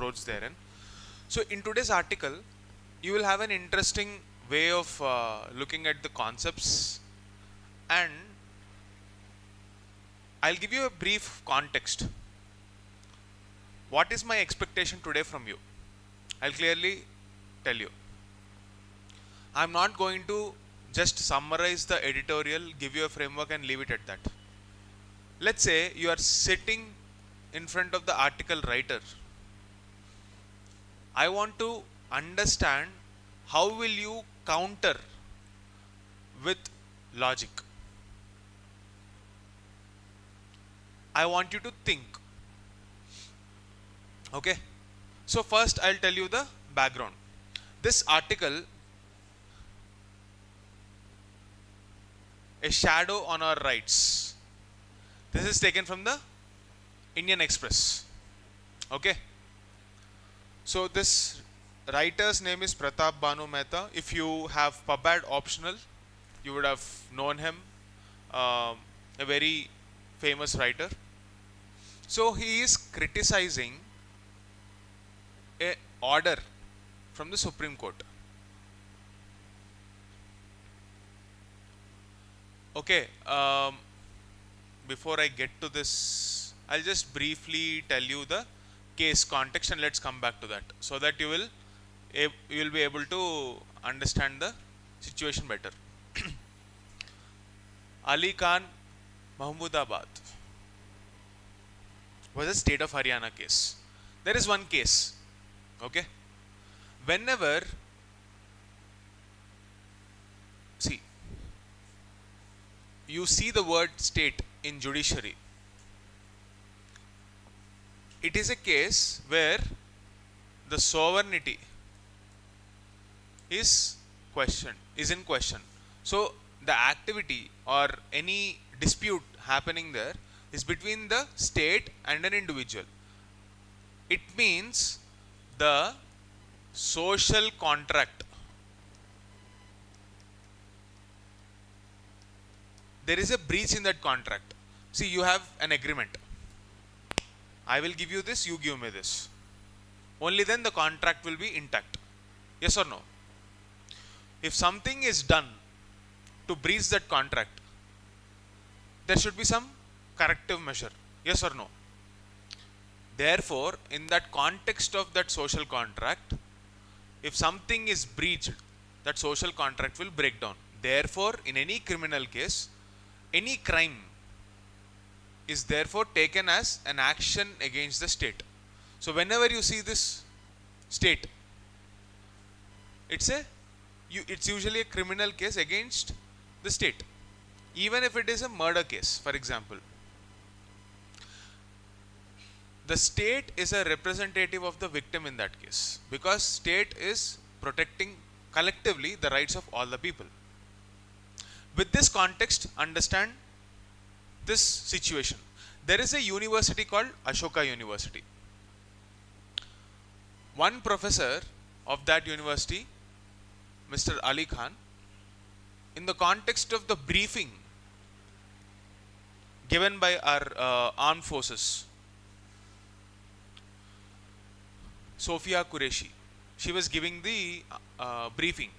approach therein. So in today's article, you will have an interesting way of looking at the concepts, and I'll give you a brief context. What is my expectation today from you? I'll clearly tell you. I'm not going to just summarize the editorial, give you a framework and leave it at that. Let's say you are sitting in front of the article writer. I want to understand how will you counter with logic. I want you to think. Okay. So first I'll tell you the background. This article, A Shadow on Our Rights. This is taken from the Indian Express. Okay. So this writer's name is Pratap Banu Mehta. If you have PubAd optional, you would have known him. A very famous writer. So he is criticizing a order from the Supreme Court. Okay, before I get to this, I'll just briefly tell you the case context and let's come back to that, so that you will be able to understand the situation better. Ali Khan, Mahmudabad was a state of Haryana case. There is one case. Okay. Whenever, see, you see the word state in judiciary, it is a case where the sovereignty is in question. So the activity or any dispute happening there is between the state and an individual. It means the social contract. There is a breach in that contract. See, you have an agreement. I will give you this, you give me this. Only then the contract will be intact. Yes or no? If something is done to breach that contract, there should be some corrective measure. Yes or no? Therefore, in that context of that social contract, if something is breached, that social contract will break down. Therefore, in any criminal case, any crime is therefore taken as an action against the state. So whenever you see this state, it's usually a criminal case against the state. Even if it is a murder case, for example, the state is a representative of the victim in that case, because state is protecting collectively the rights of all the people. With this context, understand this situation. There is a university called Ashoka University. One professor of that university, Mr. Ali Khan, in the context of the briefing given by our armed forces, Sophia Qureshi, she was giving the briefing.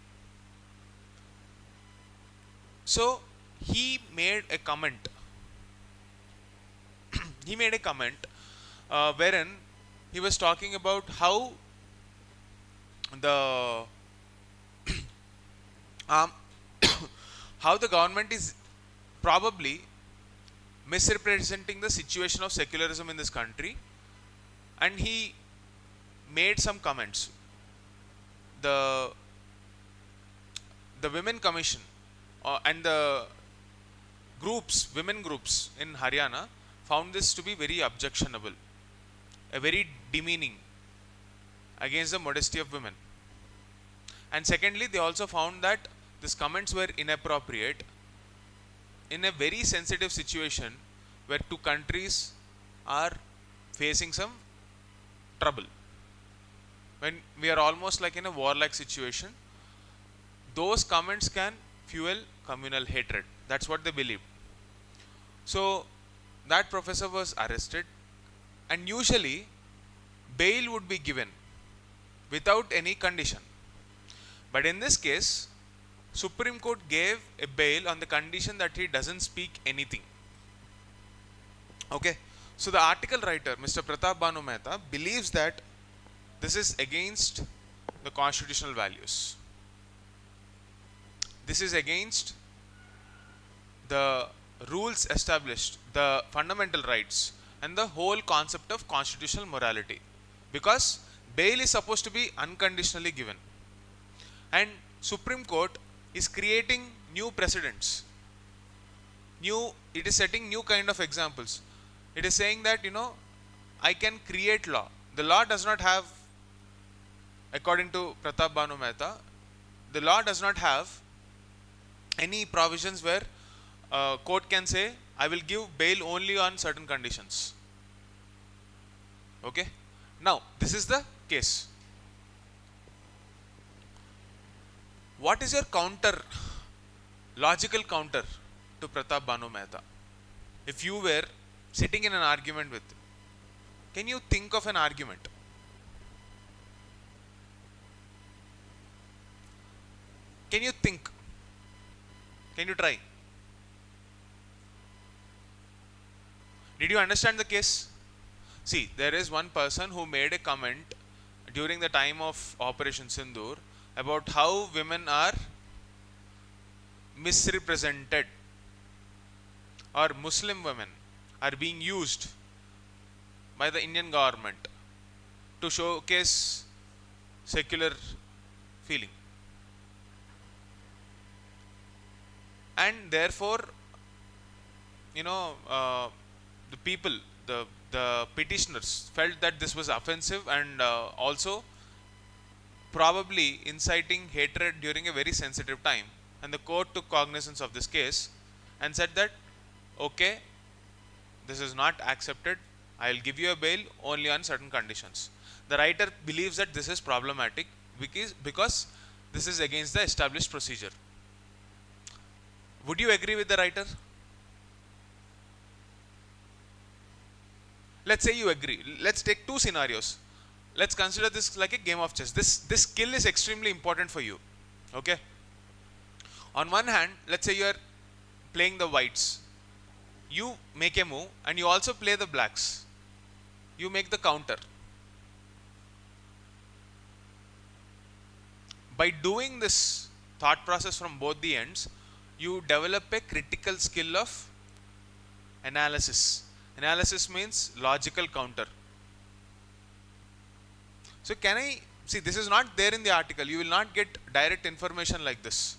So he made a comment. Wherein he was talking about how the how the government is probably misrepresenting the situation of secularism in this country, and he made some comments. The women commission and the women groups in Haryana found this to be very objectionable, a very demeaning against the modesty of women. And secondly, they also found that these comments were inappropriate in a very sensitive situation where two countries are facing some trouble. When we are almost like in a warlike situation, those comments can fuel communal hatred. That's what they believe. So that professor was arrested, and usually bail would be given without any condition. But in this case, Supreme Court gave a bail on the condition that he doesn't speak anything. Okay. So the article writer, Mr. Pratap Bhanu Mehta, believes that this is against the constitutional values. This is against the rules established, the fundamental rights, and the whole concept of constitutional morality. Because bail is supposed to be unconditionally given. And Supreme Court is creating new precedents. It is setting new kind of examples. It is saying that, I can create law. The law does not have, according to Pratap Bhanu Mehta, the law does not have any provisions where court can say, I will give bail only on certain conditions. Okay. Now, this is the case. What is your counter, logical counter to Pratap Bhanu Mehta? If you were sitting in an argument with him, can you think of an argument? Can you think? Can you try? Did you understand the case? See, there is one person who made a comment during the time of Operation Sindoor about how women are misrepresented, or Muslim women are being used by the Indian government to showcase secular feeling. And therefore, the people, the petitioners felt that this was offensive and also probably inciting hatred during a very sensitive time. And the court took cognizance of this case and said that, okay, this is not accepted. I will give you a bail only on certain conditions. The writer believes that this is problematic because this is against the established procedure. Would you agree with the writer? Let's say you agree. Let's take two scenarios. Let's consider this like a game of chess. This skill is extremely important for you. Okay. On one hand, let's say you are playing the whites. You make a move and you also play the blacks. You make the counter. By doing this thought process from both the ends, you develop a critical skill of analysis. Analysis means logical counter. So can I see, this is not there in the article. You will not get direct information like this.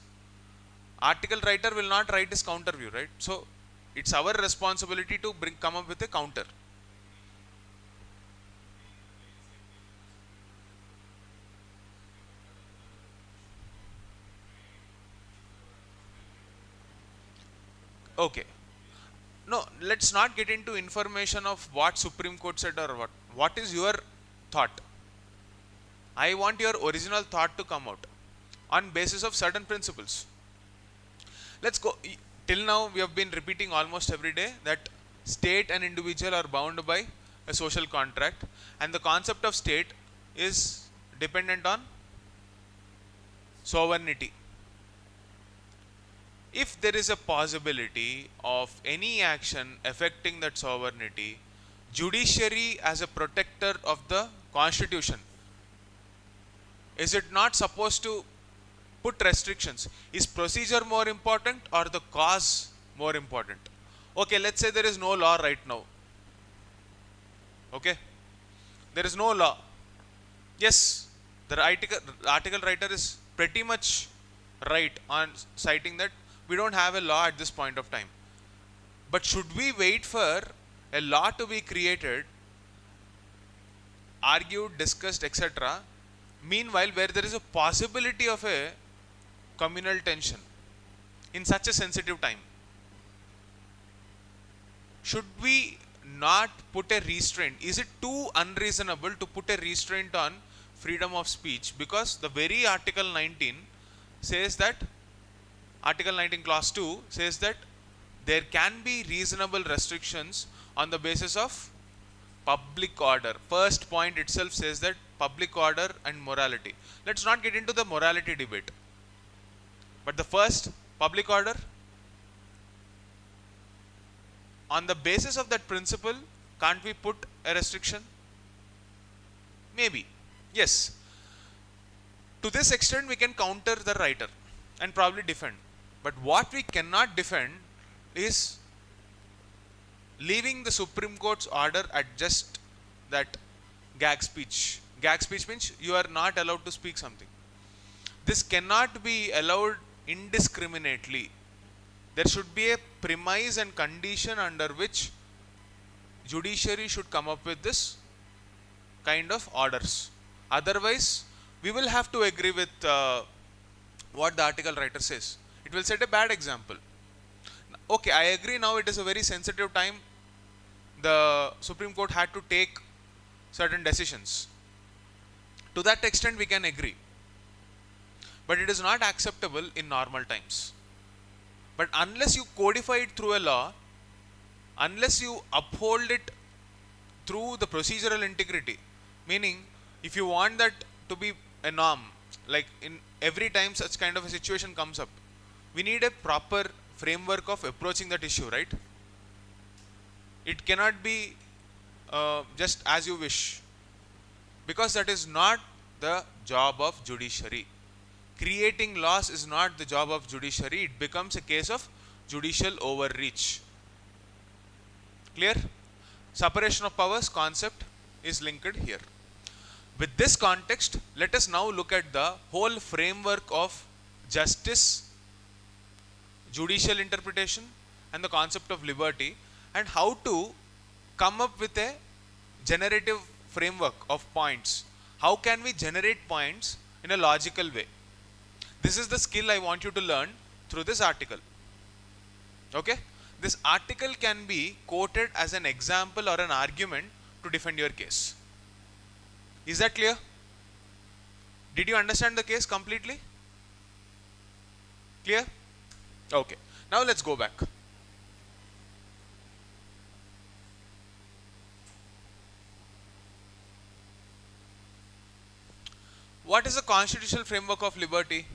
Article writer will not write his counter view, right? So it's our responsibility to come up with a counter. Okay. No, let's not get into information of what Supreme Court said or what. What is your thought? I want your original thought to come out on basis of certain principles. Let's go. Till now we have been repeating almost every day that state and individual are bound by a social contract, and the concept of state is dependent on sovereignty. If there is a possibility of any action affecting that sovereignty, judiciary as a protector of the constitution, is it not supposed to put restrictions? Is procedure more important or the cause more important? Okay, let's say there is no law right now. Okay, there is no law. Yes, the article writer is pretty much right on citing that we don't have a law at this point of time. But should we wait for a law to be created, argued, discussed, etc., meanwhile where there is a possibility of a communal tension in such a sensitive time? Should we not put a restraint? Is it too unreasonable to put a restraint on freedom of speech? Because the very Article 19 says that, Article 19 Clause 2 says that there can be reasonable restrictions on the basis of Public order. First point itself says that public order and morality. Let's not get into the morality debate. But the first, public order, on the basis of that principle, can't we put a restriction? Maybe. Yes. To this extent, we can counter the writer and probably defend. But what we cannot defend is leaving the Supreme Court's order at just that gag speech. Gag speech means you are not allowed to speak something. This cannot be allowed indiscriminately. There should be a premise and condition under which judiciary should come up with this kind of orders. Otherwise, we will have to agree with what the article writer says. It will set a bad example. Okay, I agree, now it is a very sensitive time. The Supreme Court had to take certain decisions. To that extent, we can agree. But it is not acceptable in normal times. But unless you codify it through a law, unless you uphold it through the procedural integrity, meaning if you want that to be a norm, like in every time such kind of a situation comes up, we need a proper framework of approaching that issue, right? It cannot be just as you wish, because that is not the job of judiciary. Creating laws is not the job of judiciary. It becomes a case of judicial overreach. Clear? Separation of powers concept is linked here. With this context, let us now look at the whole framework of justice, judicial interpretation, and the concept of liberty, and how to come up with a generative framework of points. How can we generate points in a logical way? This is the skill I want you to learn through this article. Okay? This article can be quoted as an example or an argument to defend your case. Is that clear? Did you understand the case completely? Clear? Okay. Now let's go back. What is the constitutional framework of liberty?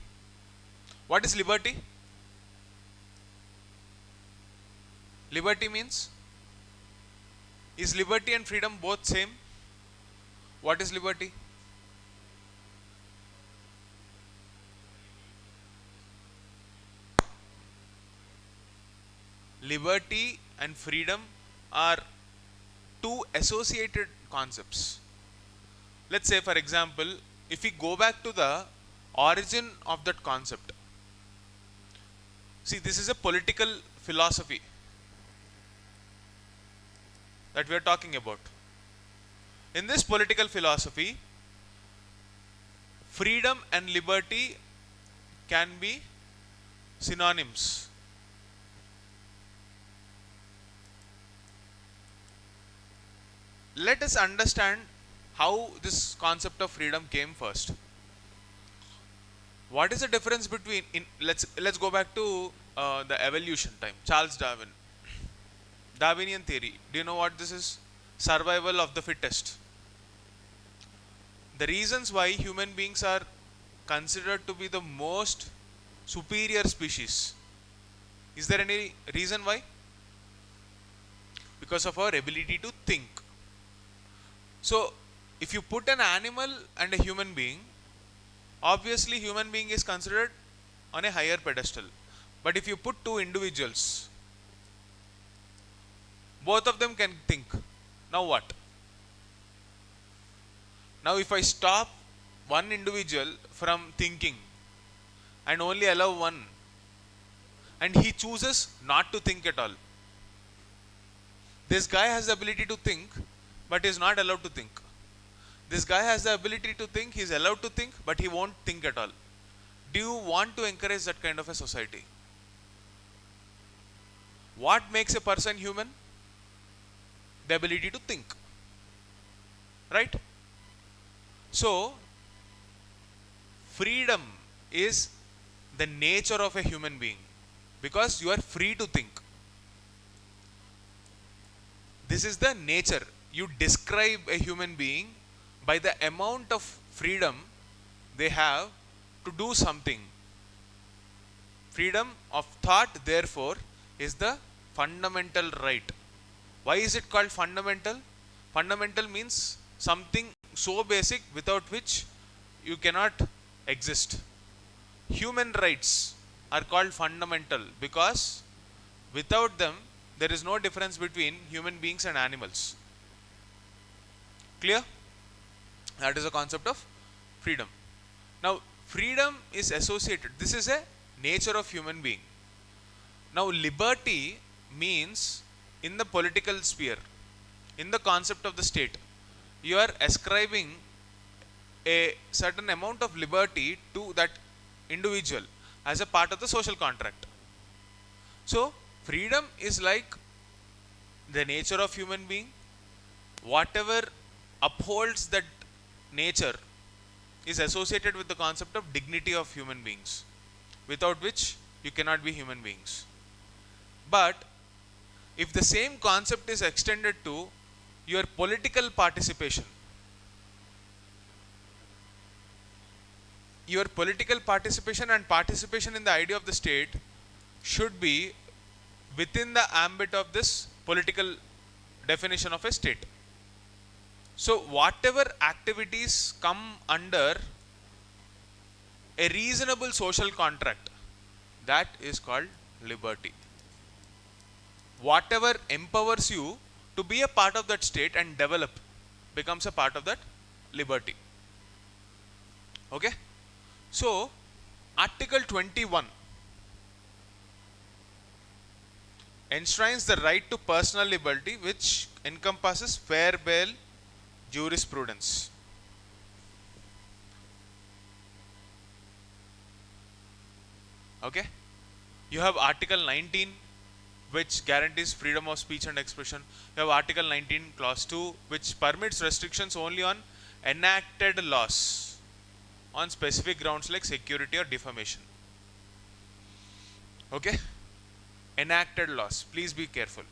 What is liberty? Liberty means, is liberty and freedom both same? What is liberty? Liberty and freedom are two associated concepts. Let's say, for example, if we go back to the origin of that concept. See, this is a political philosophy that we are talking about. In this political philosophy, freedom and liberty can be synonyms. Let us understand how this concept of freedom came first. What is the difference between, let's go back to the evolution time, Charles Darwin, Darwinian theory. Do you know what this is? Survival of the fittest. The reasons why human beings are considered to be the most superior species, is there any reason why? Because of our ability to think. So if you put an animal and a human being, obviously human being is considered on a higher pedestal. But if you put two individuals, both of them can think. Now what? Now if I stop one individual from thinking and only allow one, and he chooses not to think at all, this guy has the ability to think but is not allowed to think. This guy has the ability to think, he is allowed to think, but he won't think at all. Do you want to encourage that kind of a society? What makes a person human? The ability to think. Right? So, freedom is the nature of a human being, because you are free to think. This is the nature. you describe a human being by the amount of freedom they have to do something. Freedom of thought, therefore, is the fundamental right. Why is it called fundamental? Fundamental means something so basic without which you cannot exist. Human rights are called fundamental because without them there is no difference between human beings and animals. Clear? That is the concept of freedom. Now, freedom is associated, this is a nature of human being. Now, liberty means in the political sphere, in the concept of the state, you are ascribing a certain amount of liberty to that individual as a part of the social contract. So, freedom is like the nature of human being. Whatever upholds that nature is associated with the concept of dignity of human beings, without which you cannot be human beings. But if the same concept is extended to your political participation, your political participation and participation in the idea of the state should be within the ambit of this political definition of a state. So, whatever activities come under a reasonable social contract, that is called liberty. Whatever empowers you to be a part of that state and develop becomes a part of that liberty. Okay? So, Article 21 enshrines the right to personal liberty, which encompasses fair bail jurisprudence. Okay? You have Article 19, which guarantees freedom of speech and expression. You have Article 19 Clause 2, which permits restrictions only on enacted laws on specific grounds like security or defamation. Okay? Enacted laws. Please be careful.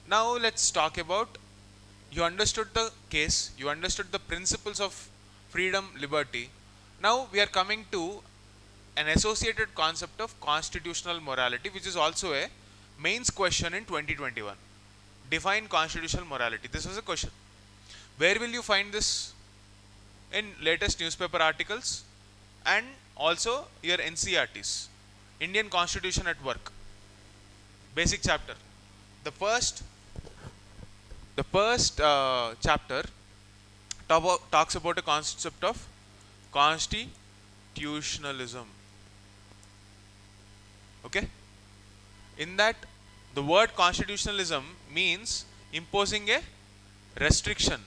Now let's talk about, you understood the case, you understood the principles of freedom, liberty. Now we are coming to an associated concept of constitutional morality, which is also a mains question in 2021. Define constitutional morality. This was a question. Where will you find this? In latest newspaper articles and also your NCRTs, Indian Constitution at Work, basic chapter. The first chapter talks about a concept of constitutionalism. Okay? In that, the word constitutionalism means imposing a restriction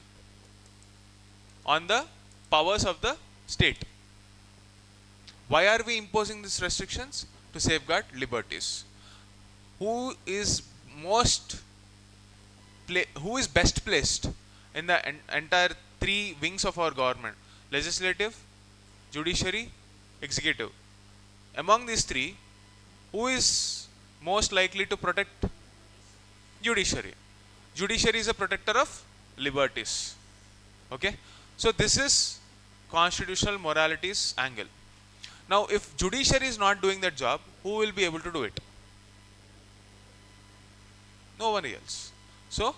on the powers of the state. Why are we imposing these restrictions? To safeguard liberties. Who is best placed in the entire three wings of our government? Legislative, judiciary, executive. Among these three, who is most likely to protect? Judiciary. Judiciary is a protector of liberties. Okay? So this is constitutional morality's angle. Now, if judiciary is not doing that job, who will be able to do it? No one else. So,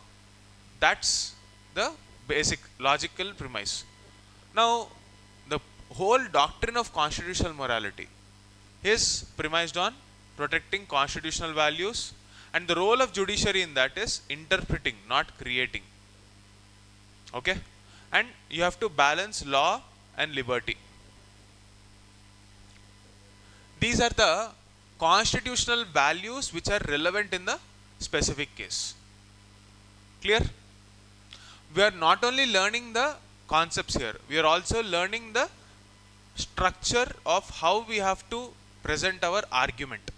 that's the basic logical premise. Now, the whole doctrine of constitutional morality is premised on protecting constitutional values, and the role of judiciary in that is interpreting, not creating. Okay? And you have to balance law and liberty. These are the constitutional values which are relevant in the specific case. Clear? We are not only learning the concepts here, we are also learning the structure of how we have to present our argument.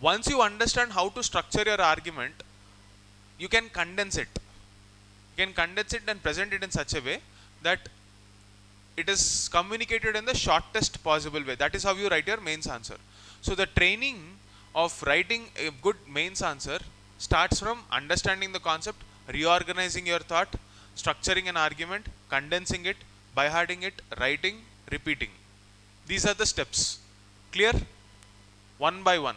Once you understand how to structure your argument, you can condense it. You can condense it and present it in such a way that it is communicated in the shortest possible way. That is how you write your mains answer. So the training of writing a good mains answer starts from understanding the concept, reorganizing your thought, structuring an argument, condensing it, by-hearting it, writing, repeating. These are the steps. Clear? One by one.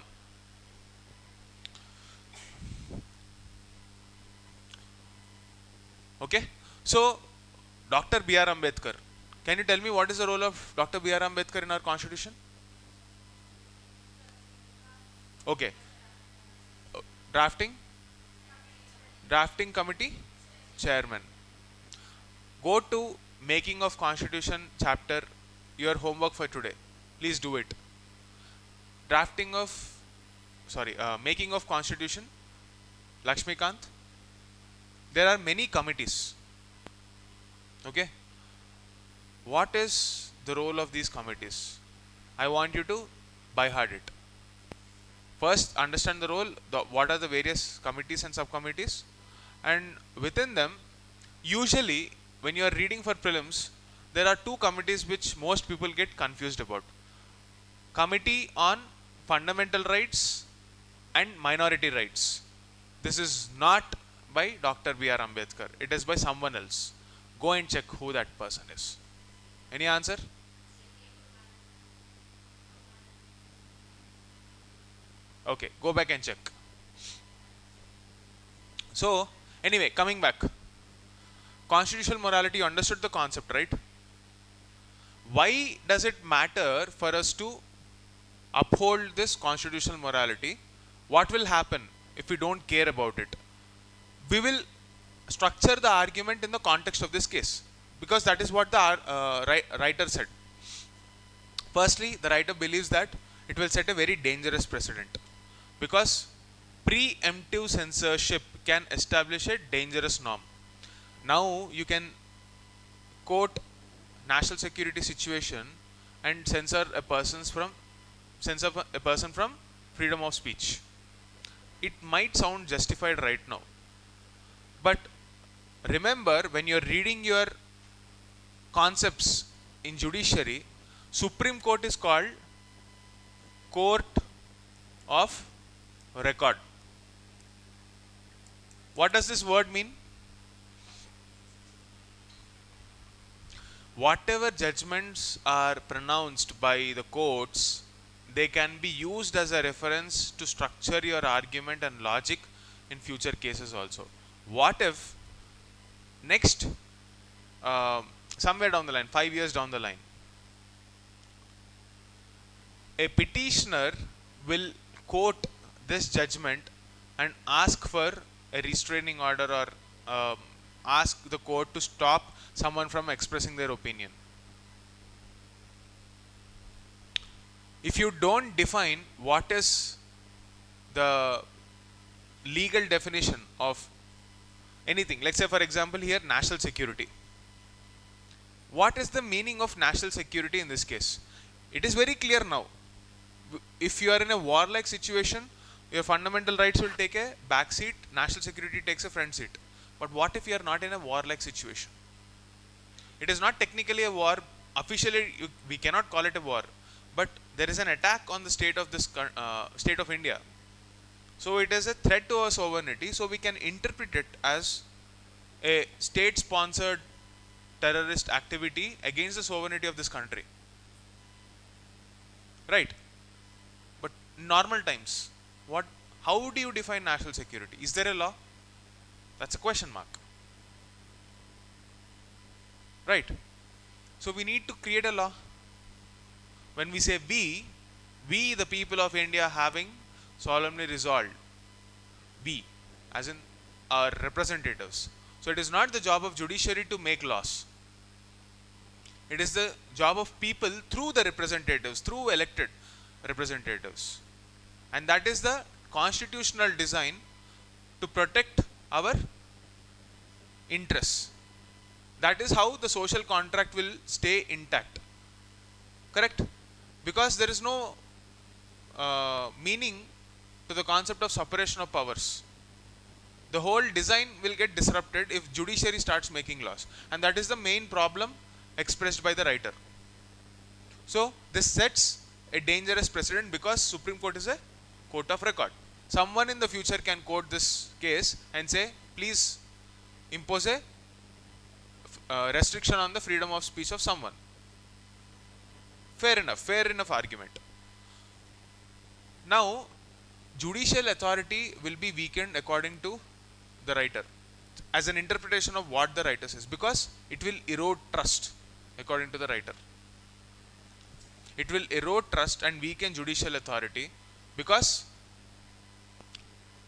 Okay? So, Dr. B.R. Ambedkar. Can you tell me what is the role of Dr. B.R. Ambedkar in our constitution? Okay. Drafting? Drafting committee? Chairman. Go to Making of Constitution chapter, your homework for today. Please do it. Making of Constitution, Lakshmikant. There are many committees. Okay. What is the role of these committees? I want you to by heart it. First, understand the role, what are the various committees and subcommittees, and within them, usually when you are reading for prelims, there are two committees which most people get confused about. Committee on Fundamental Rights and Minority Rights. This is not by Dr. B.R. Ambedkar. It is by someone else. Go and check who that person is. Any answer? Okay, go back and check. So, anyway, coming back. Constitutional morality, you understood the concept, right? Why does it matter for us to uphold this constitutional morality? What will happen if we don't care about it? We will structure the argument in the context of this case, because that is what the writer said. Firstly, the writer believes that it will set a very dangerous precedent, because preemptive censorship can establish a dangerous norm. Now you can quote national security situation and censor a person from freedom of speech. It might sound justified right now, but remember, when you are reading your concepts in judiciary, Supreme Court is called court of record. What does this word mean? Whatever judgments are pronounced by the courts, they can be used as a reference to structure your argument and logic in future cases also. What if next, somewhere down the line, 5 years down the line, a petitioner will quote this judgment and ask for a restraining order, or ask the court to stop someone from expressing their opinion. If you don't define what is the legal definition of anything, let's say for example here national security. What is the meaning of national security in this case? It is very clear now. If you are in a warlike situation, your fundamental rights will take a back seat, national security takes a front seat. But what if you are not in a warlike situation? It is not technically a war. Officially, we cannot call it a war. But there is an attack on the state of this state of India. So it is a threat to our sovereignty. So we can interpret it as a state-sponsored terrorist activity against the sovereignty of this country. Right? But normal times, how do you define national security? Is there a law? That's a question mark. Right? So we need to create a law. When we say we the people of India having solemnly resolved, we, as in our representatives. So it is not the job of judiciary to make laws. It is the job of people through the representatives, through elected representatives. And that is the constitutional design to protect our interests. That is how the social contract will stay intact. Correct? Because there is no meaning to the concept of separation of powers. The whole design will get disrupted if judiciary starts making laws. And that is the main problem expressed by the writer. So this sets a dangerous precedent, because Supreme Court is a court of record. Someone in the future can quote this case and say, please impose a restriction on the freedom of speech of someone. Fair enough argument. Now, judicial authority will be weakened according to the writer as an interpretation of what the writer says, because it will erode trust according to the writer. It will erode trust and weaken judicial authority, because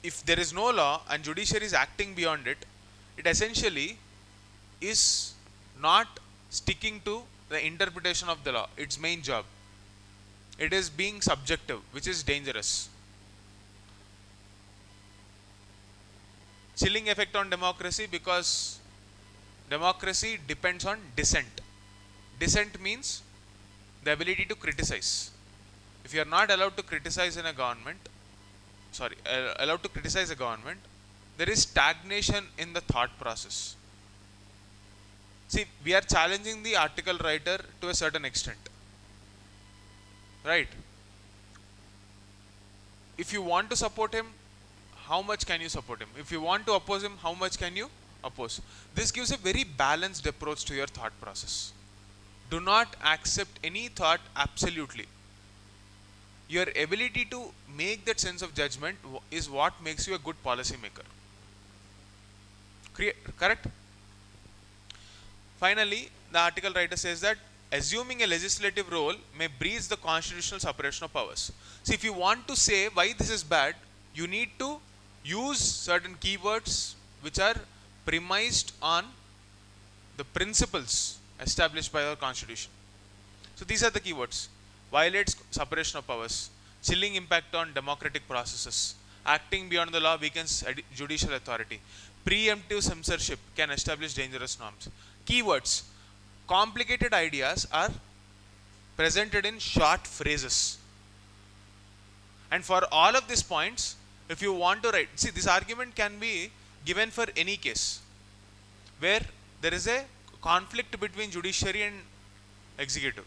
if there is no law and judiciary is acting beyond it, it essentially is not sticking to the interpretation of the law, its main job. It is being subjective, which is dangerous. Chilling effect on democracy, because democracy depends on dissent. Dissent means the ability to criticize. If you are not allowed to criticize in a government, allowed to criticize a government, there is stagnation in the thought process. See, we are challenging the article writer to a certain extent, right? If you want to support him, how much can you support him? If you want to oppose him, how much can you oppose? This gives a very balanced approach to your thought process. Do not accept any thought absolutely. Your ability to make that sense of judgment is what makes you a good policy maker. Correct? Finally, the article writer says that assuming a legislative role may breach the constitutional separation of powers. See, if you want to say why this is bad, you need to use certain keywords which are premised on the principles established by our constitution. So these are the keywords: violates separation of powers, chilling impact on democratic processes, acting beyond the law weakens judicial authority, preemptive censorship can establish dangerous norms. Keywords: complicated ideas are presented in short phrases. And for all of these points, if you want to write, see, this argument can be given for any case where there is a conflict between judiciary and executive.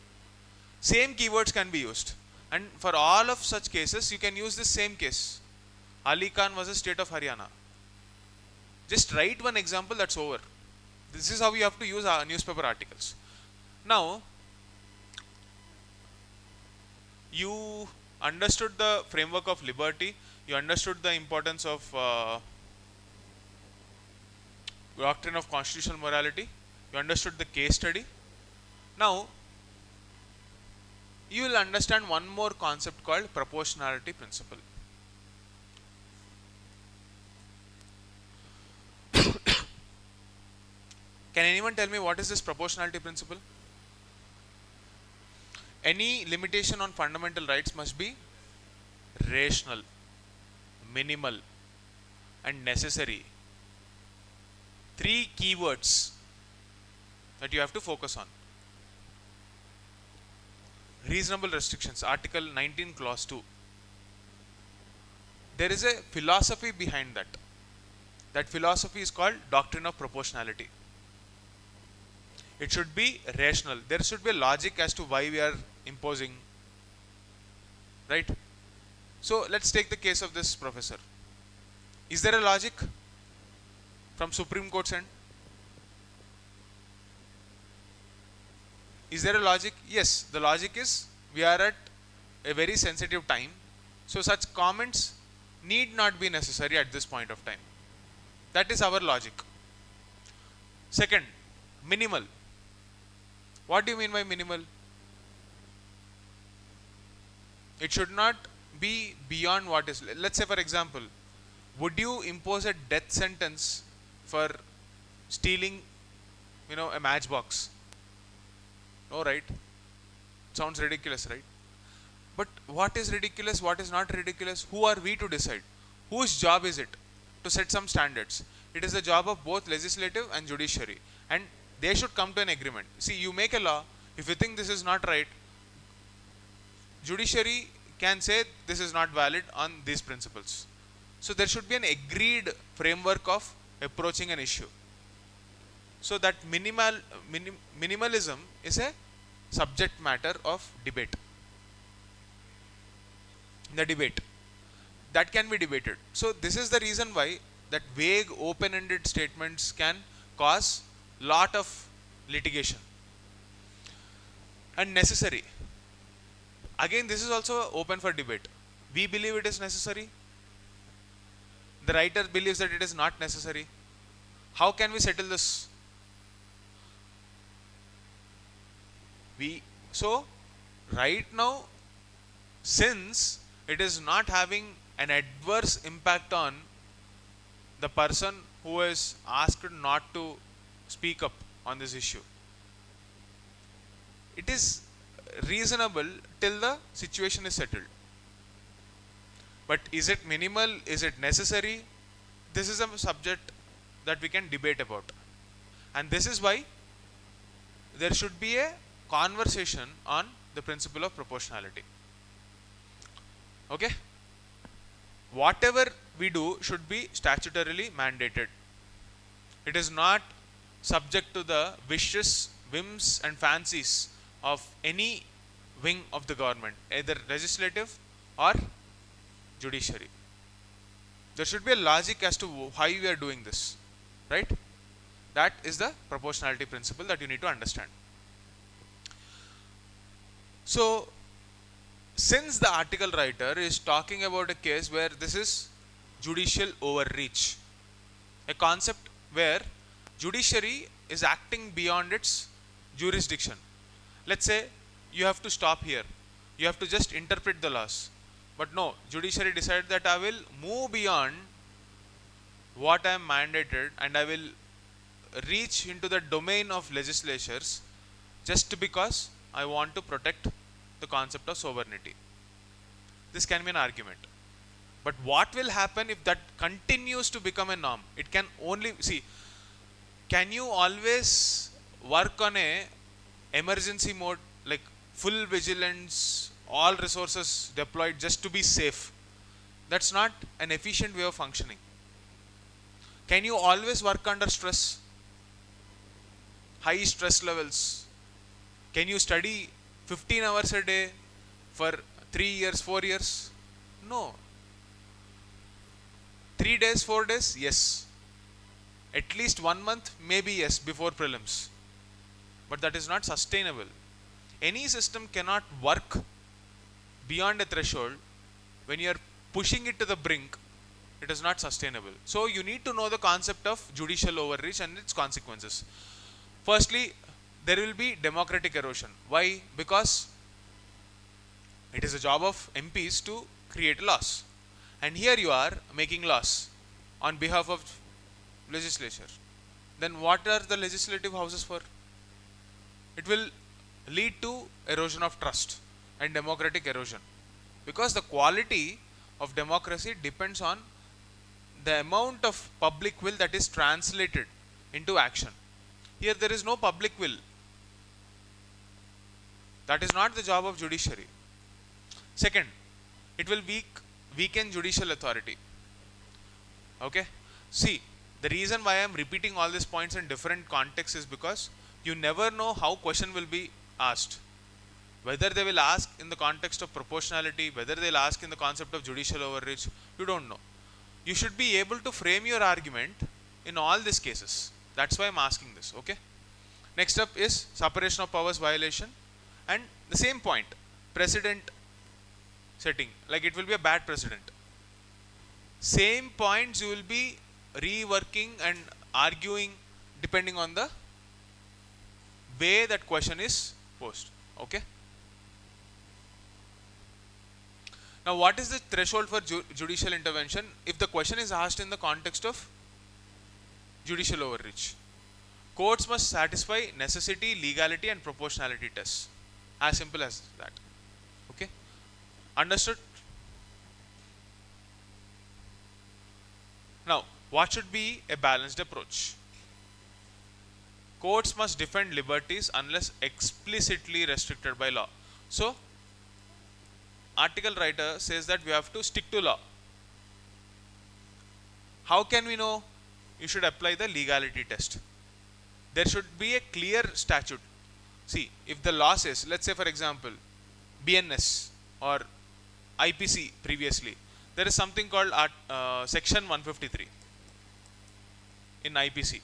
Same keywords can be used, and for all of such cases you can use this same case. Ali Khan versus State of Haryana. Just write one example, that's over. This is how you have to use our newspaper articles. Now, you understood the framework of liberty, you understood the importance of doctrine of constitutional morality, you understood the case study. Now, you will understand one more concept called proportionality principle. Can anyone tell me what is this proportionality principle? Any limitation on fundamental rights must be rational, minimal, and necessary. 3 keywords that you have to focus on. Reasonable restrictions, Article 19, Clause 2. There is a philosophy behind that. That philosophy is called doctrine of proportionality. It should be rational. There should be a logic as to why we are imposing, right? So let's take the case of this professor. Is there a logic from Supreme Court's end? Is there a logic? Yes, the logic is we are at a very sensitive time, so such comments need not be necessary at this point of time. That is our logic. Second, minimal. What do you mean by minimal? It should not be beyond what is. Let's say, for example, would you impose a death sentence for stealing, a matchbox? No, right? Sounds ridiculous, right? But what is ridiculous, what is not ridiculous? Who are we to decide? Whose job is it to set some standards? It is the job of both legislative and judiciary, and they should come to an agreement. See, you make a law, if you think this is not right, judiciary can say this is not valid on these principles. So there should be an agreed framework of approaching an issue. So that minimalism is a subject matter of debate. The debate. that can be debated. So this is the reason why that vague open-ended statements can cause lot of litigation. And necessary, again this is also open for debate. We believe it is necessary, the writer believes that it is not necessary. How can we settle this? So right now, since it is not having an adverse impact on the person who is asked not to speak up on this issue, it is reasonable till the situation is settled. But is it minimal? Is it necessary? This is a subject that we can debate about. And this is why there should be a conversation on the principle of proportionality. Okay? Whatever we do should be statutorily mandated. It is not subject to the wishes, whims and fancies of any wing of the government, either legislative or judiciary. There should be a logic as to why we are doing this, right? That is the proportionality principle that you need to understand. So since the article writer is talking about a case where this is judicial overreach, a concept where judiciary is acting beyond its jurisdiction. Let's say you have to stop here, you have to just interpret the laws. But no, judiciary decided that I will move beyond what I am mandated and I will reach into the domain of legislatures just because I want to protect the concept of sovereignty. This can be an argument. But what will happen if that continues to become a norm? It can only, see, can you always work on a emergency mode, like full vigilance, all resources deployed just to be safe? That's not an efficient way of functioning. Can you always work under stress? High stress levels. Can you study 15 hours a day for 3 years, 4 years? No. 3 days, 4 days? Yes. At least 1 month? Maybe yes, before prelims. But that is not sustainable. Any system cannot work beyond a threshold. When you are pushing it to the brink, it is not sustainable. So you need to know the concept of judicial overreach and its consequences. Firstly, there will be democratic erosion. Why? Because it is a job of MPs to create laws. And here you are making laws on behalf of legislature. Then what are the legislative houses for? It will lead to erosion of trust and democratic erosion. Because the quality of democracy depends on the amount of public will that is translated into action. Here there is no public will. That is not the job of judiciary. Second, it will weaken judicial authority. Okay? See, the reason why I am repeating all these points in different contexts is because you never know how question will be asked. Whether they will ask in the context of proportionality, whether they will ask in the concept of judicial overreach, you don't know. You should be able to frame your argument in all these cases. That's why I am asking this. Okay? Next up is separation of powers violation. And the same point, precedent setting, like it will be a bad precedent. Same points you will be reworking and arguing depending on the way that question is posed. Okay? Now, what is the threshold for judicial intervention if the question is asked in the context of judicial overreach? Courts must satisfy necessity, legality and proportionality tests. As simple as that. Okay? Understood? Now, what should be a balanced approach? Courts must defend liberties unless explicitly restricted by law. So, article writer says that we have to stick to law. How can we know? You should apply the legality test. There should be a clear statute. See, if the law says, let's say for example, BNS or IPC previously, there is something called section 153 in IPC.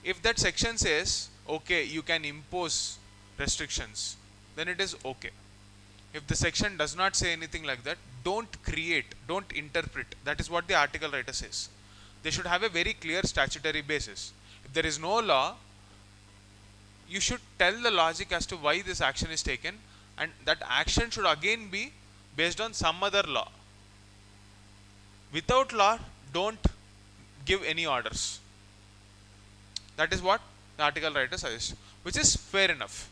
If that section says okay, you can impose restrictions, then it is okay. If the section does not say anything like that, don't create, don't interpret. That is what the article writer says. They should have a very clear statutory basis. If there is no law, you should tell the logic as to why this action is taken, and that action should again be based on some other law. Without law, don't give any orders. That is what the article writer suggests, which is fair enough.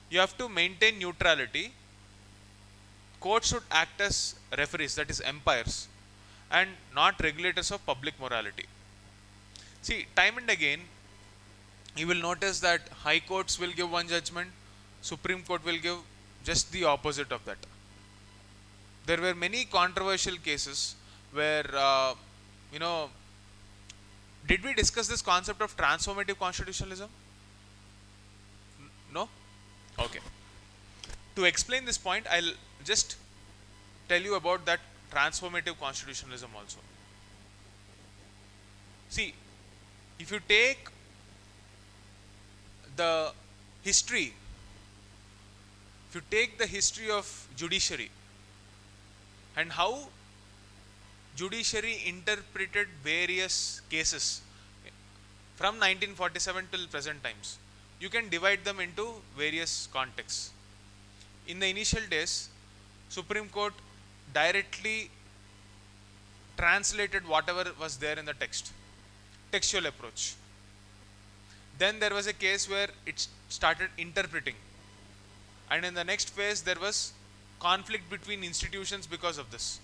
You have to maintain neutrality. Courts should act as referees, that is umpires, and not regulators of public morality. See, time and again, you will notice that high courts will give one judgment, Supreme Court will give just the opposite of that. There were many controversial cases where, did we discuss this concept of transformative constitutionalism? No? Okay. To explain this point, I'll just tell you about that transformative constitutionalism also. See, if you take the history, of judiciary and how judiciary interpreted various cases from 1947 till present times, you can divide them into various contexts. In the initial days, Supreme Court directly translated whatever was there in the text, textual approach. Then there was a case where it started interpreting, and in the next phase there was conflict between institutions because of this.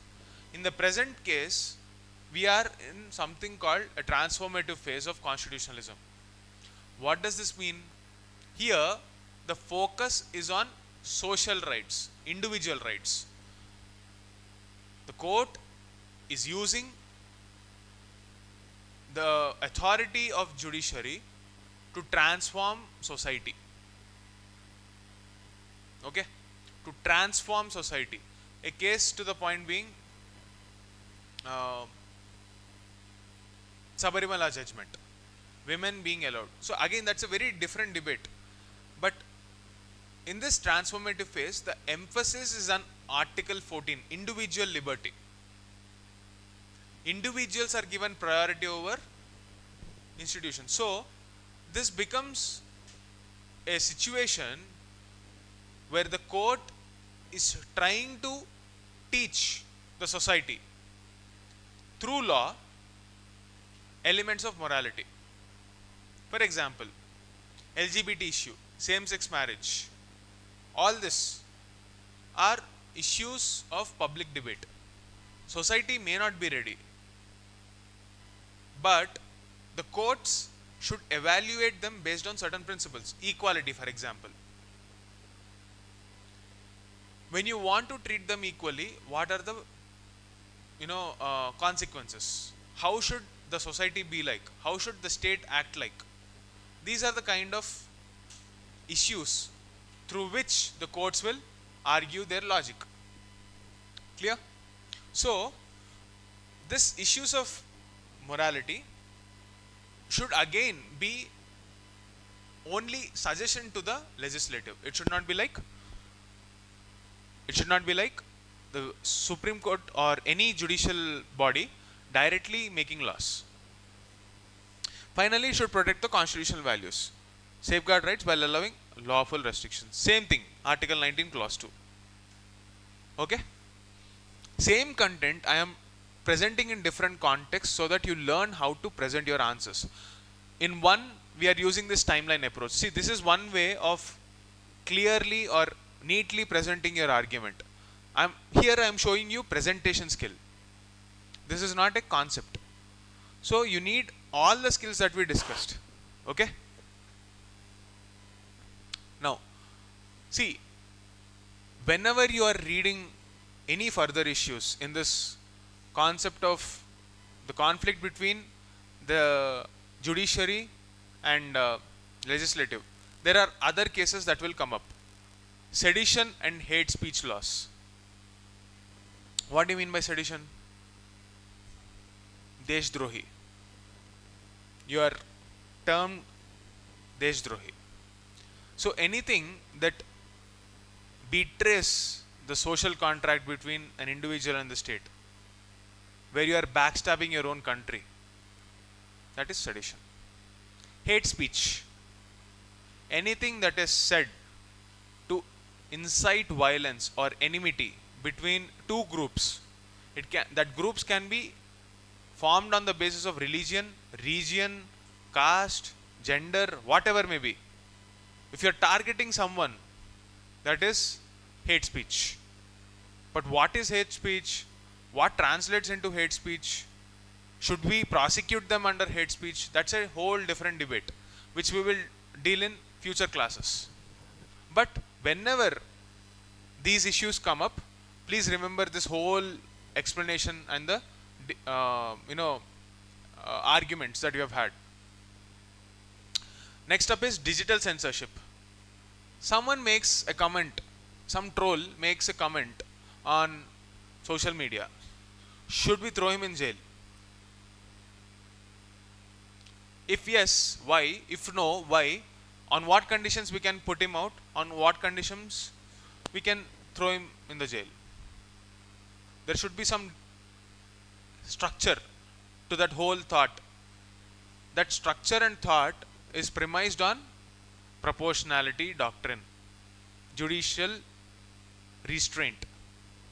In the present case, we are in something called a transformative phase of constitutionalism. What does this mean? Here, the focus is on social rights, individual rights. The court is using the authority of judiciary to transform society. Okay? To transform society. A case to the point being Sabarimala judgment, women being allowed. So again, that's a very different debate. But in this transformative phase, the emphasis is on Article 14, individual liberty. Individuals are given priority over institutions. So this becomes a situation where the court is trying to teach the society through law elements of morality. For example, LGBT issue, same-sex marriage, all this are issues of public debate. Society may not be ready, but the courts should evaluate them based on certain principles. Equality, for example. When you want to treat them equally, what are the consequences? How should the society be like? How should the state act like? These are the kind of issues through which the courts will argue their logic. Clear? So, this issues of morality should again be only suggestion to the legislative. It should not be like the Supreme Court or any judicial body directly making laws. Finally, it should protect the constitutional values, safeguard rights while allowing lawful restrictions. Same thing, Article 19, Clause 2. Okay? Same content I am presenting in different contexts so that you learn how to present your answers. In one, we are using this timeline approach. See, this is one way of clearly or neatly presenting your argument. I am showing you presentation skill. This is not a concept. So you need all the skills that we discussed. Okay? Now, see, whenever you are reading any further issues in this concept of the conflict between the judiciary and legislative, there are other cases that will come up. Sedition and hate speech laws. What do you mean by sedition? Deshdrohi. You are termed Deshdrohi. So anything that betrays the social contract between an individual and the state, where you are backstabbing your own country, that is sedition. Hate speech. Anything that is said to incite violence or enmity between two groups. That groups can be formed on the basis of religion, region, caste, gender, whatever may be. If you are targeting someone, that is hate speech. But what is hate speech? What translates into hate speech? Should we prosecute them under hate speech? That's a whole different debate, which we will deal in future classes. But whenever these issues come up, please remember this whole explanation and the arguments that you have had. Next up is digital censorship. Someone makes a comment, some troll makes a comment on social media. Should we throw him in jail? If yes, why? If no, why? On what conditions we can put him out? On what conditions we can throw him in the jail? There should be some structure to that whole thought. That structure and thought is premised on proportionality doctrine, judicial restraint,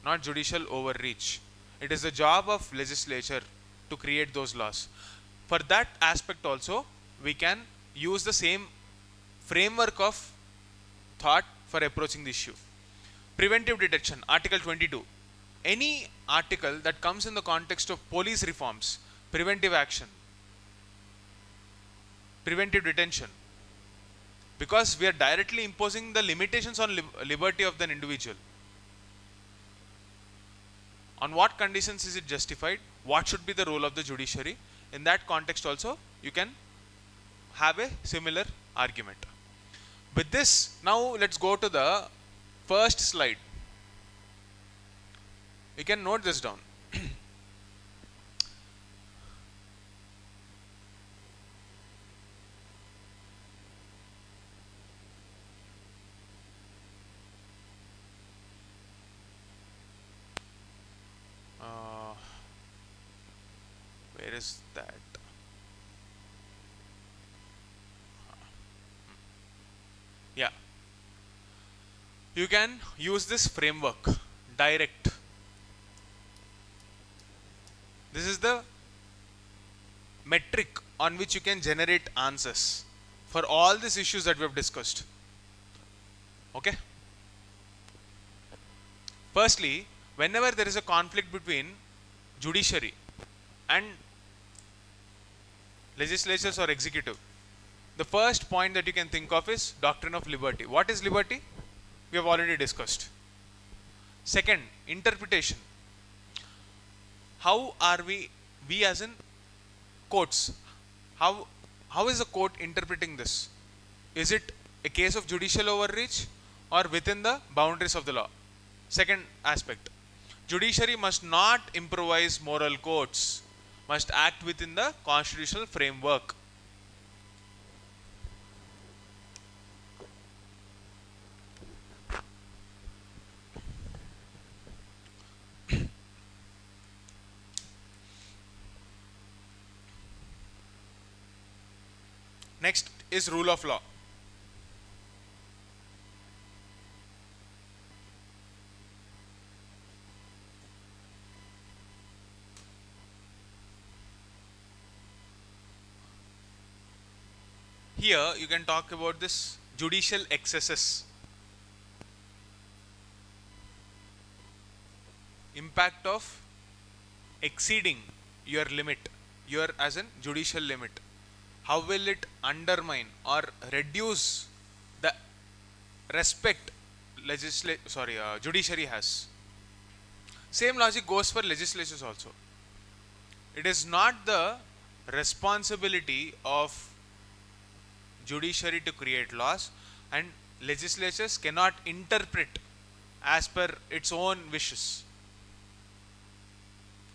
not judicial overreach. It is the job of legislature to create those laws. For that aspect also, we can use the same framework of thought for approaching the issue. Preventive detection, Article 22. Any article that comes in the context of police reforms, preventive action, preventive detention, because we are directly imposing the limitations on liberty of the individual. On what conditions is it justified? What should be the role of the judiciary? In that context also, you can have a similar argument. With this, now let's go to the first slide. You can note this down. Where is that? Yeah. You can use this framework, direct. This is the metric on which you can generate answers for all these issues that we have discussed. Okay? Firstly, whenever there is a conflict between judiciary and legislatures or executive, the first point that you can think of is doctrine of liberty. What is liberty? We have already discussed. Second, interpretation. How are we as in courts, how is the court interpreting this? Is it a case of judicial overreach or within the boundaries of the law? Second aspect, judiciary must not improvise moral codes, must act within the constitutional framework. Next is rule of law. Here you can talk about this judicial excesses, impact of exceeding your limit, your as in judicial limit. How will it undermine or reduce the respect judiciary has? Same logic goes for legislatures also. It is not the responsibility of judiciary to create laws, and legislatures cannot interpret as per its own wishes.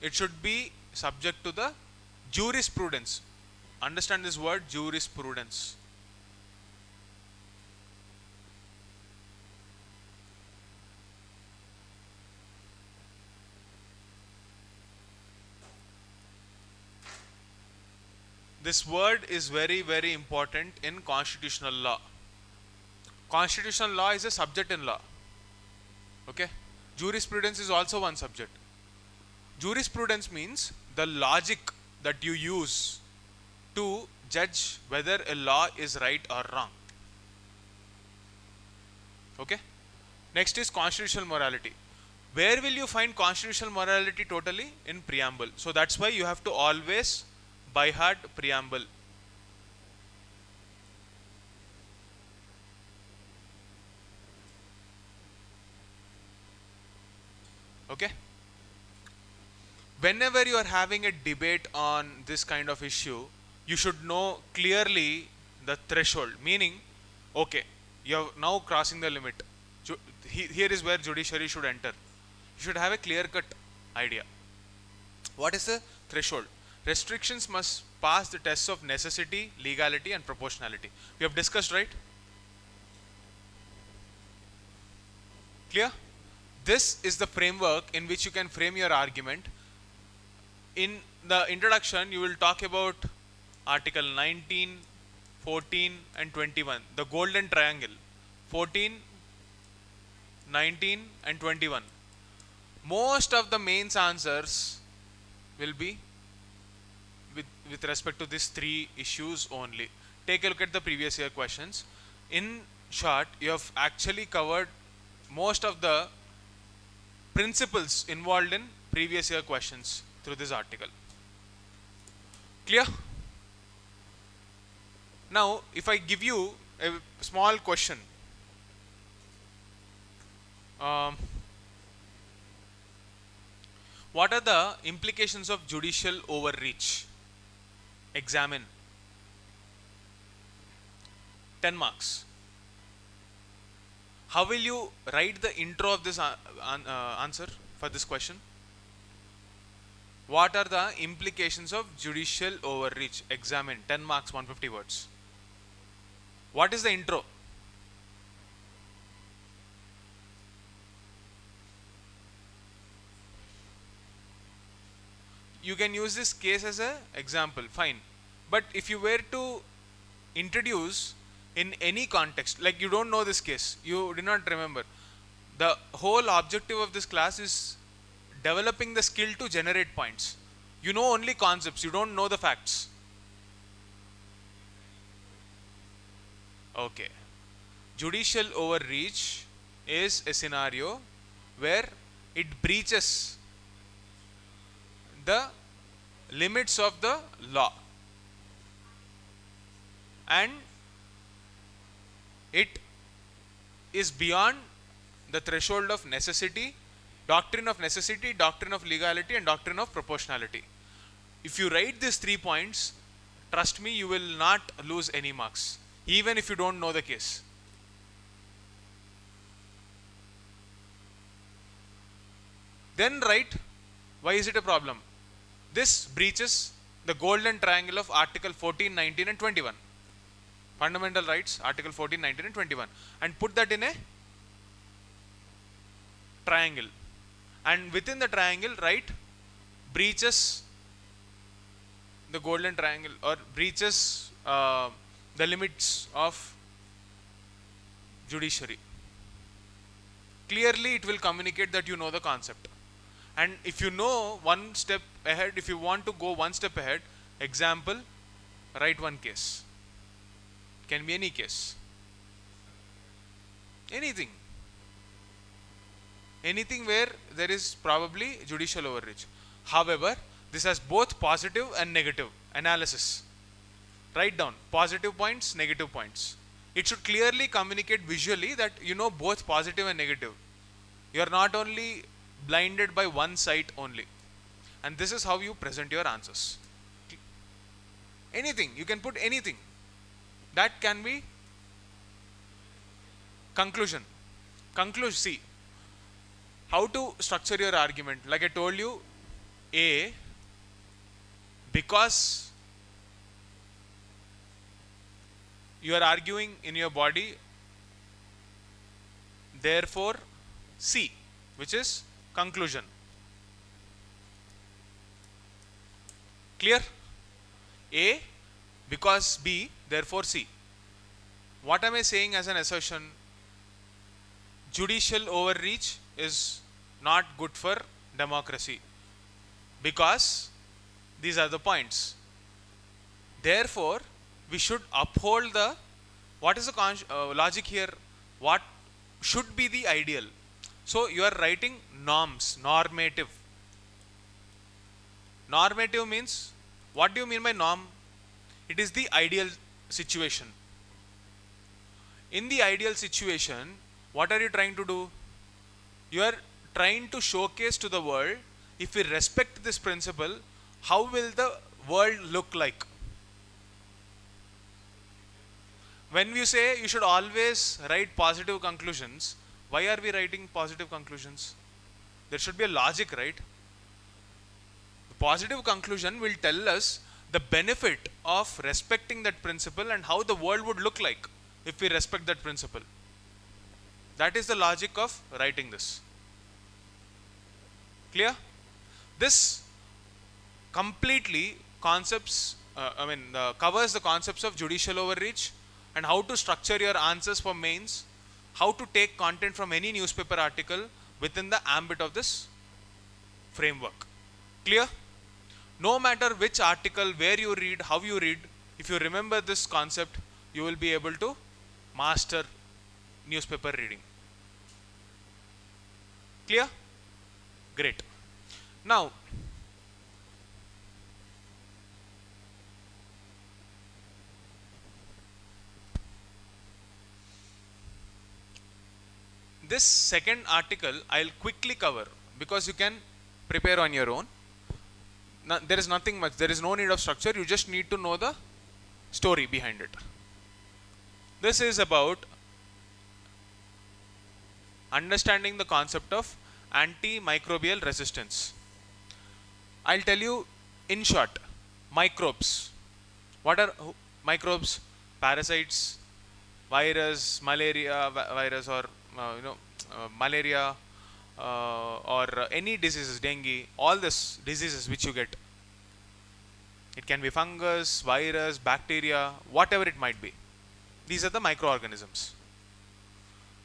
it should be subject to the jurisprudence. Understand this word, jurisprudence. This word is very, very important in constitutional law. Constitutional law is a subject in law. Okay? Jurisprudence is also one subject. Jurisprudence means the logic that you use to judge whether a law is right or wrong. Okay? Next is constitutional morality. Where will you find constitutional morality totally? In preamble. So that's why you have to always by heart preamble. Okay? Whenever you are having a debate on this kind of issue, you should know clearly the threshold. Meaning, okay, you are now crossing the limit. Here is where judiciary should enter. You should have a clear-cut idea. What is the threshold? Restrictions must pass the tests of necessity, legality and proportionality. We have discussed, right? Clear? This is the framework in which you can frame your argument. In the introduction, you will talk about Article 19, 14 and 21, the golden triangle. 14, 19 and 21. Most of the mains answers will be with respect to these three issues only. Take a look at the previous year questions. In short, you have actually covered most of the principles involved in previous year questions through this article. Clear? Now, if I give you a small question, what are the implications of judicial overreach? Examine. 10 marks. How will you write the intro of this answer for this question? What are the implications of judicial overreach? Examine. 10 marks, 150 words. What is the intro? You can use this case as an example, fine. But if you were to introduce in any context, like you don't know this case, you did not remember, the whole objective of this class is developing the skill to generate points. You know only concepts, you don't know the facts. Okay. Judicial overreach is a scenario where it breaches the limits of the law and it is beyond the threshold of necessity, doctrine of necessity, doctrine of legality and doctrine of proportionality. If you write these 3 points, trust me, you will not lose any marks, even if you don't know the case. Then write, why is it a problem? This breaches the golden triangle of Article 14, 19 and 21. Fundamental rights, Article 14, 19 and 21. And put that in a triangle. And within the triangle, write breaches the golden triangle or breaches the limits of judiciary. Clearly, it will communicate that you know the concept. And if you know one step ahead, if you want to go one step ahead, example, write one case. Can be any case. Anything. Anything where there is probably judicial overreach. However, this has both positive and negative analysis. Write down positive points, negative points. It should clearly communicate visually that you know both positive and negative. You are not only blinded by one side only. And this is how you present your answers. Anything, you can put anything. That can be conclusion. See, how to structure your argument. Like I told you, A, because you are arguing in your body, therefore C, which is conclusion. Clear? A because B, therefore C. What am I saying as an assertion? Judicial overreach is not good for democracy because these are the points. Therefore, we should uphold the, what is the logic here? What should be the ideal? So you are writing norms, normative. Normative means, what do you mean by norm? It is the ideal situation. In the ideal situation, what are you trying to do? You are trying to showcase to the world, if we respect this principle, how will the world look like? When you say you should always write positive conclusions, why are we writing positive conclusions? There should be a logic, right? The positive conclusion will tell us the benefit of respecting that principle and how the world would look like if we respect that principle. That is the logic of writing this. Clear? This completely covers the concepts of judicial overreach and how to structure your answers for mains, how to take content from any newspaper article within the ambit of this framework. Clear? No matter which article, where you read, how you read, if you remember this concept, you will be able to master newspaper reading. Clear? Great. Now, this second article I'll quickly cover because you can prepare on your own. There is nothing much, there is no need of structure, you just need to know the story behind it. This is about understanding the concept of antimicrobial resistance. I'll tell you in short, microbes. What are microbes? Parasites, virus, malaria virus, or malaria, or any diseases, dengue, all these diseases which you get. It can be fungus, virus, bacteria, whatever it might be. These are the microorganisms.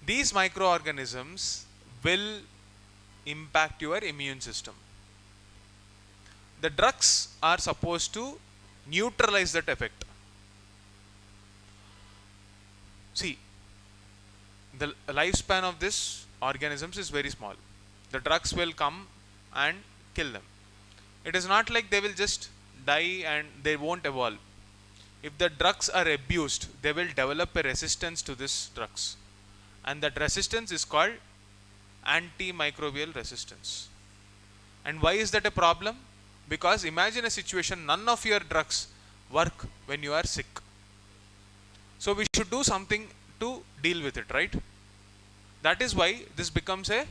These microorganisms will impact your immune system. The drugs are supposed to neutralize that effect. See, the lifespan of these organisms is very small. The drugs will come and kill them. It is not like they will just die and they won't evolve. If the drugs are abused, they will develop a resistance to these drugs. And that resistance is called antimicrobial resistance. And why is that a problem? Because imagine a situation, none of your drugs work when you are sick. So we should do something to deal with it, right? That is why this becomes a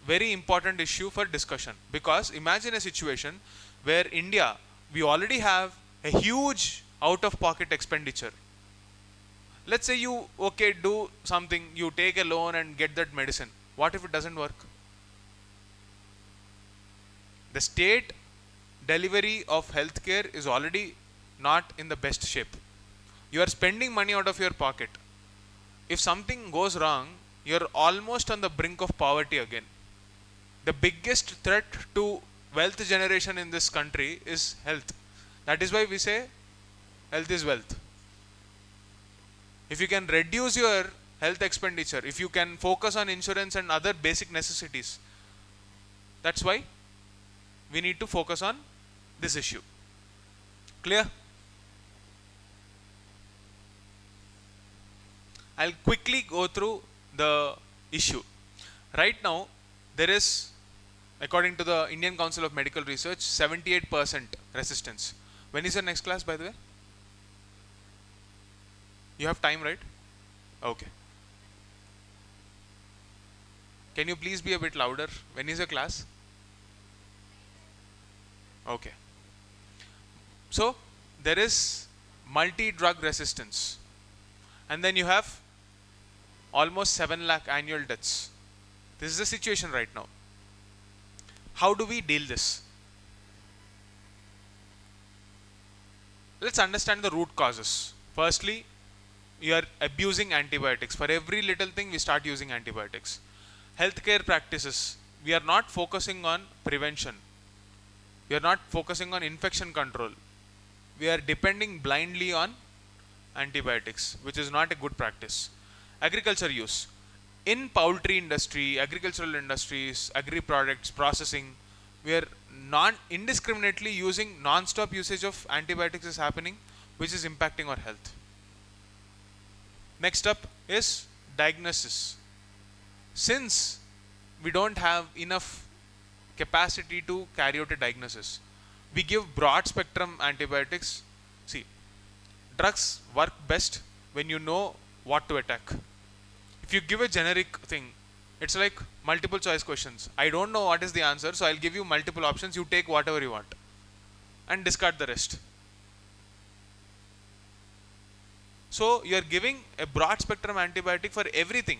very important issue for discussion. Because imagine a situation where India, we already have a huge out-of-pocket expenditure. Let's say you, do something, you take a loan and get that medicine. What if it doesn't work? The state delivery of healthcare is already not in the best shape. You are spending money out of your pocket. If something goes wrong, you're almost on the brink of poverty again. The biggest threat to wealth generation in this country is health. That is why we say health is wealth. If you can reduce your health expenditure, if you can focus on insurance and other basic necessities, that's why we need to focus on this issue. Clear? I'll quickly go through the issue. Right now, there is, according to the Indian Council of Medical Research, 78% resistance. When is your next class, by the way? You have time, right? Okay. Can you please be a bit louder? When is your class? Okay. So there is multi-drug resistance, and then you have almost 7 lakh annual deaths. This is the situation right now. How do we deal this? Let's understand the root causes. Firstly, you are abusing antibiotics. For every little thing we start using antibiotics. Healthcare practices, we are not focusing on prevention. We are not focusing on infection control. We are depending blindly on antibiotics, which is not a good practice. Agriculture use. In poultry industry, agricultural industries, agri products, processing, we are non indiscriminately using non-stop usage of antibiotics is happening, which is impacting our health. Next up is diagnosis. Since we don't have enough capacity to carry out a diagnosis, we give broad spectrum antibiotics. See, drugs work best when you know what to attack. If you give a generic thing, it's like multiple choice questions. I don't know what is the answer, so I'll give you multiple options. You take whatever you want and discard the rest. So you are giving a broad spectrum antibiotic for everything,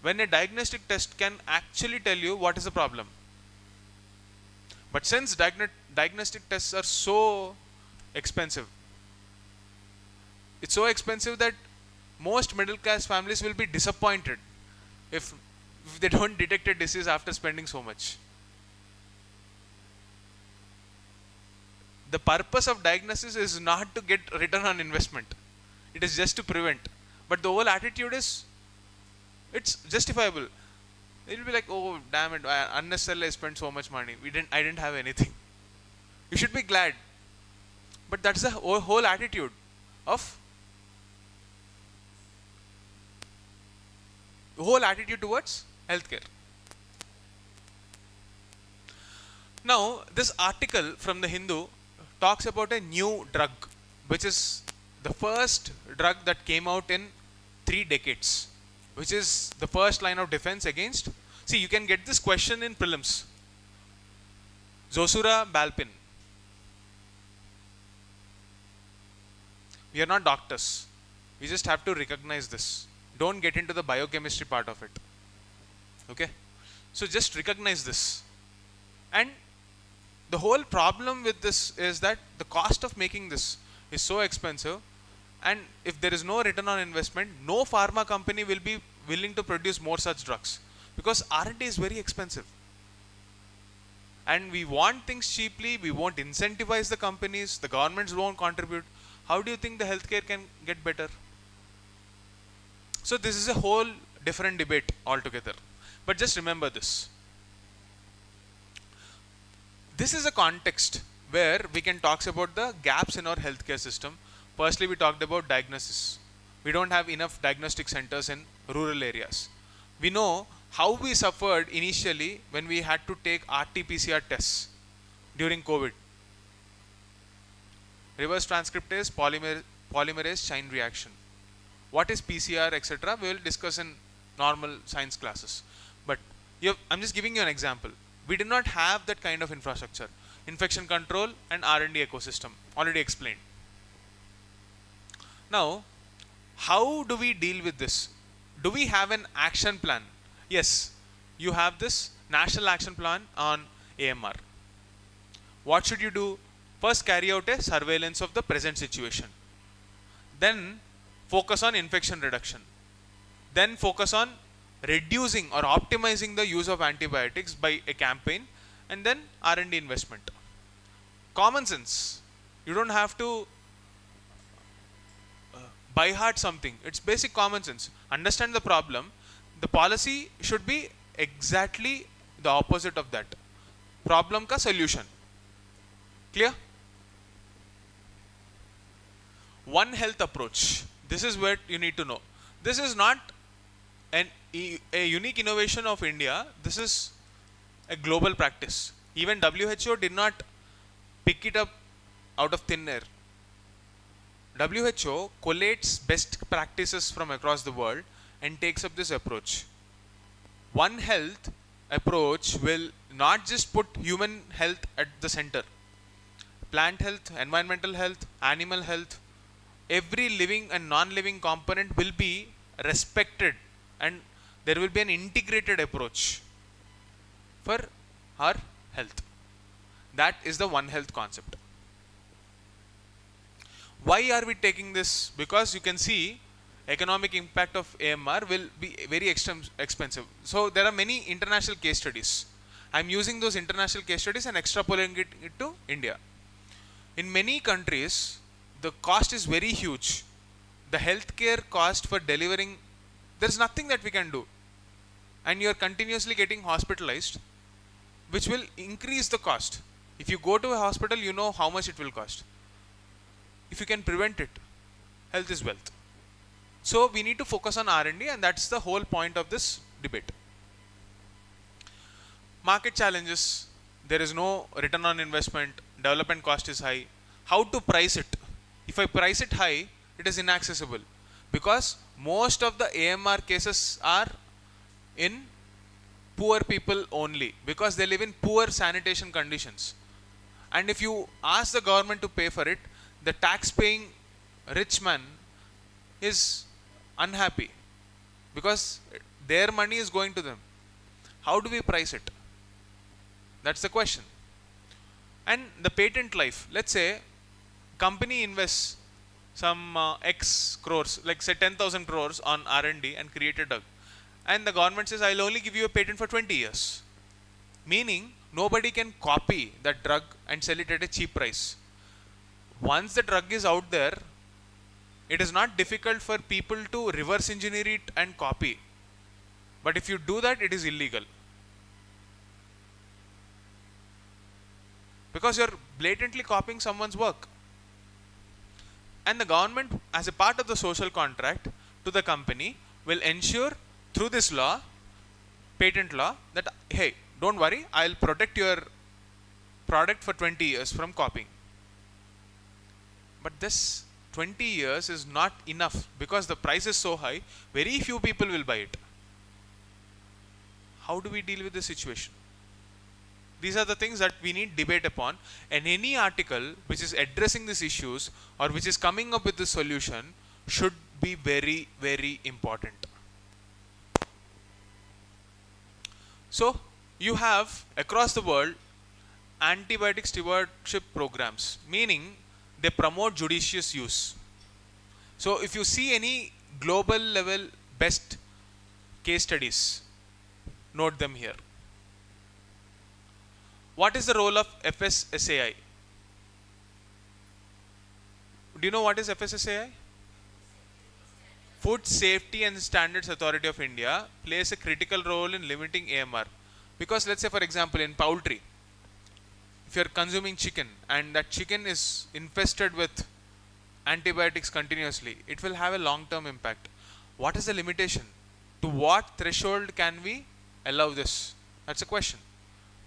when a diagnostic test can actually tell you what is the problem. But since diagnostic tests are so expensive, it's so expensive that most middle class families will be disappointed if they don't detect a disease after spending so much. The purpose of diagnosis is not to get return on investment. It is just to prevent. But the whole attitude is, it's justifiable. It will be like, oh damn it, unnecessarily I spent so much money. I didn't have anything. You should be glad. But that's the whole attitude towards healthcare. Now, this article from the Hindu talks about a new drug, which is the first drug that came out in 3 decades, which is the first line of defense against. See, you can get this question in prelims. Zosurobalpin. We are not doctors. We just have to recognize this. Don't get into the biochemistry part of it. Okay? So just recognize this. And the whole problem with this is that the cost of making this is so expensive, and if there is no return on investment, no pharma company will be willing to produce more such drugs, because R&D is very expensive. And we want things cheaply, we won't incentivize the companies, the governments won't contribute. How do you think the healthcare can get better? So this is a whole different debate altogether. But just remember this. This is a context where we can talk about the gaps in our healthcare system. Firstly, we talked about diagnosis. We don't have enough diagnostic centers in rural areas. We know how we suffered initially when we had to take RT-PCR tests during COVID. Reverse transcriptase, polymerase chain reaction. What is PCR, etc. we will discuss in normal science classes. But I'm just giving you an example. We did not have that kind of infrastructure. Infection control and R&D ecosystem, already explained. Now, how do we deal with this? Do we have an action plan? Yes, you have this national action plan on AMR. What should you do? First, carry out a surveillance of the present situation. Then, focus on infection reduction. Then, focus on reducing or optimizing the use of antibiotics by a campaign, and then R&D investment. Common sense. You don't have to by heart something. It's basic common sense. Understand the problem. The policy should be exactly the opposite of that. Problem ka solution. Clear? One health approach. This is what you need to know. This is not a unique innovation of India. This is a global practice. Even WHO did not pick it up out of thin air. WHO collates best practices from across the world and takes up this approach. One health approach will not just put human health at the center. Plant health, environmental health, animal health, every living and non-living component will be respected, and there will be an integrated approach for our health. That is the One Health concept. Why are we taking this? Because you can see economic impact of AMR will be very expensive. So there are many international case studies. I am using those international case studies and extrapolating it to India. In many countries, the cost is very huge. The healthcare cost for delivering, there is nothing that we can do. And you are continuously getting hospitalized, which will increase the cost. If you go to a hospital, you know how much it will cost. If you can prevent it, health is wealth. So we need to focus on R&D, and that's the whole point of this debate. Market challenges. There is no return on investment. Development cost is high. How to price it? If I price it high, it is inaccessible, because most of the AMR cases are in poor people only, because they live in poor sanitation conditions. And if you ask the government to pay for it, the tax-paying rich man is unhappy, because their money is going to them. How do we price it? That's the question. And the patent life. Let's say company invests some X crores, like say 10,000 crores on R&D and create a drug. And the government says, I'll only give you a patent for 20 years. Meaning, nobody can copy that drug and sell it at a cheap price. Once the drug is out there, it is not difficult for people to reverse engineer it and copy. But if you do that, it is illegal, because you are blatantly copying someone's work. And the government, as a part of the social contract to the company, will ensure through this law, patent law, that hey, don't worry, I'll protect your product for 20 years from copying. But this 20 years is not enough, because the price is so high, very few people will buy it. How do we deal with this situation? These are the things that we need debate upon, and any article which is addressing these issues or which is coming up with the solution should be very, very important. So you have across the world antibiotic stewardship programs, meaning they promote judicious use. So if you see any global level best case studies, note them here. What is the role of FSSAI? Do you know what is FSSAI? Food Safety and Standards Authority of India plays a critical role in limiting AMR. Because let's say, for example, in poultry, if you are consuming chicken and that chicken is infested with antibiotics continuously, it will have a long-term impact. What is the limitation? To what threshold can we allow this? That's a question.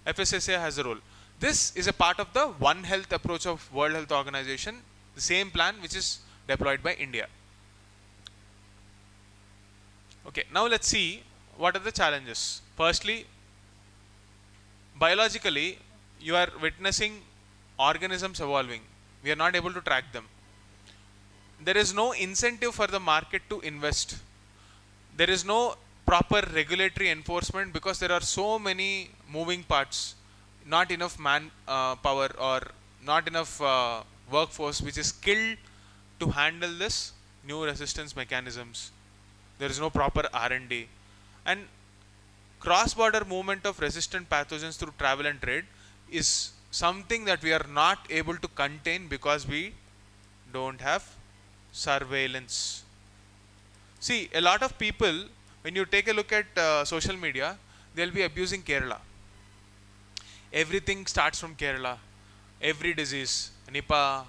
FSSAI has a role. This is a part of the One Health approach of World Health Organization, the same plan which is deployed by India. Okay, now let's see what are the challenges. Firstly, biologically, you are witnessing organisms evolving. We are not able to track them. There is no incentive for the market to invest. There is no proper regulatory enforcement, because there are so many moving parts, not enough manpower or not enough workforce which is skilled to handle this new resistance mechanisms. There is no proper R&D, and cross-border movement of resistant pathogens through travel and trade is something that we are not able to contain because we don't have surveillance. See, a lot of people, when you take a look at social media, they'll be abusing Kerala. Everything starts from Kerala. Every disease, Nipah,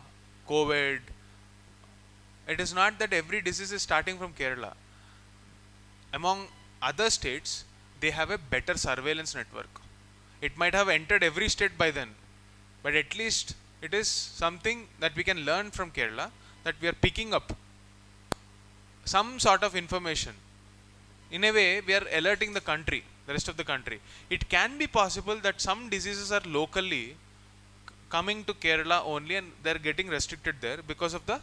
COVID. It is not that every disease is starting from Kerala. Among other states, they have a better surveillance network. It might have entered every state by then, but at least it is something that we can learn from Kerala, that we are picking up some sort of information. In a way, we are alerting the country the rest of the country. It can be possible that some diseases are locally coming to Kerala only and they are getting restricted there because of the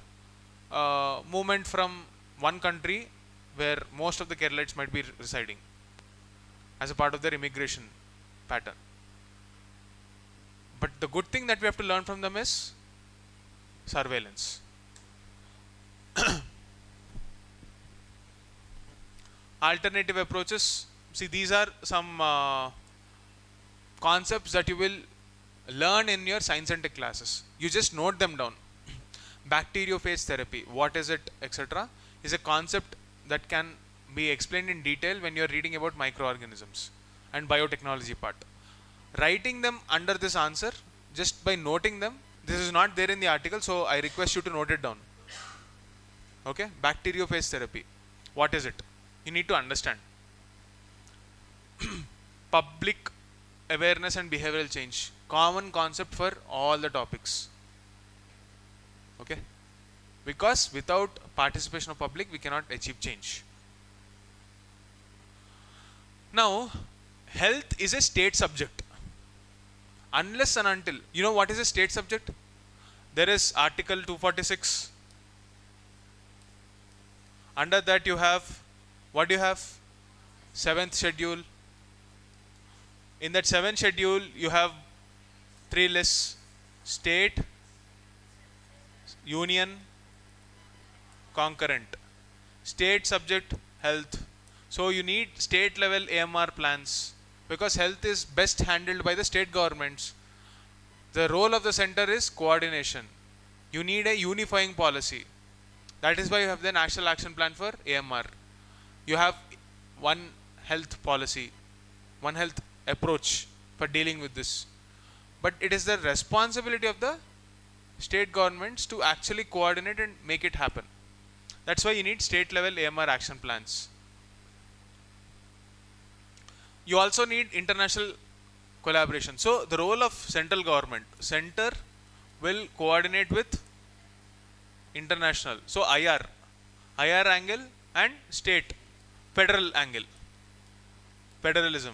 movement from one country where most of the Keralites might be residing as a part of their immigration pattern. But the good thing that we have to learn from them is surveillance. Alternative approaches. See, these are some concepts that you will learn in your science and tech classes. You just note them down. Bacteriophage therapy, what is it, etc., is a concept that can be explained in detail when you are reading about microorganisms and biotechnology part. Writing them under this answer just by noting them. This is not there in the article, so I request you to note it down. Okay, bacteriophage therapy. What is it? You need to understand. Public awareness and behavioral change. Common concept for all the topics. Okay, because without participation of public, we cannot achieve change. Now, health is a state subject. Unless and until, you know what is a state subject? There is Article 246. Under that you have, what do you have? 7th schedule. In that 7th schedule, you have 3 lists: state, union, concurrent. State subject, health. So you need state level AMR plans, because health is best handled by the state governments. The role of the center is coordination. You need a unifying policy. That is why you have the National Action Plan for AMR. You have one health policy, one health approach for dealing with this. But it is the responsibility of the state governments to actually coordinate and make it happen. That's why you need state level AMR action plans. You also need international collaboration. So the role of central government, center will coordinate with international. So IR angle and state, federal angle, federalism.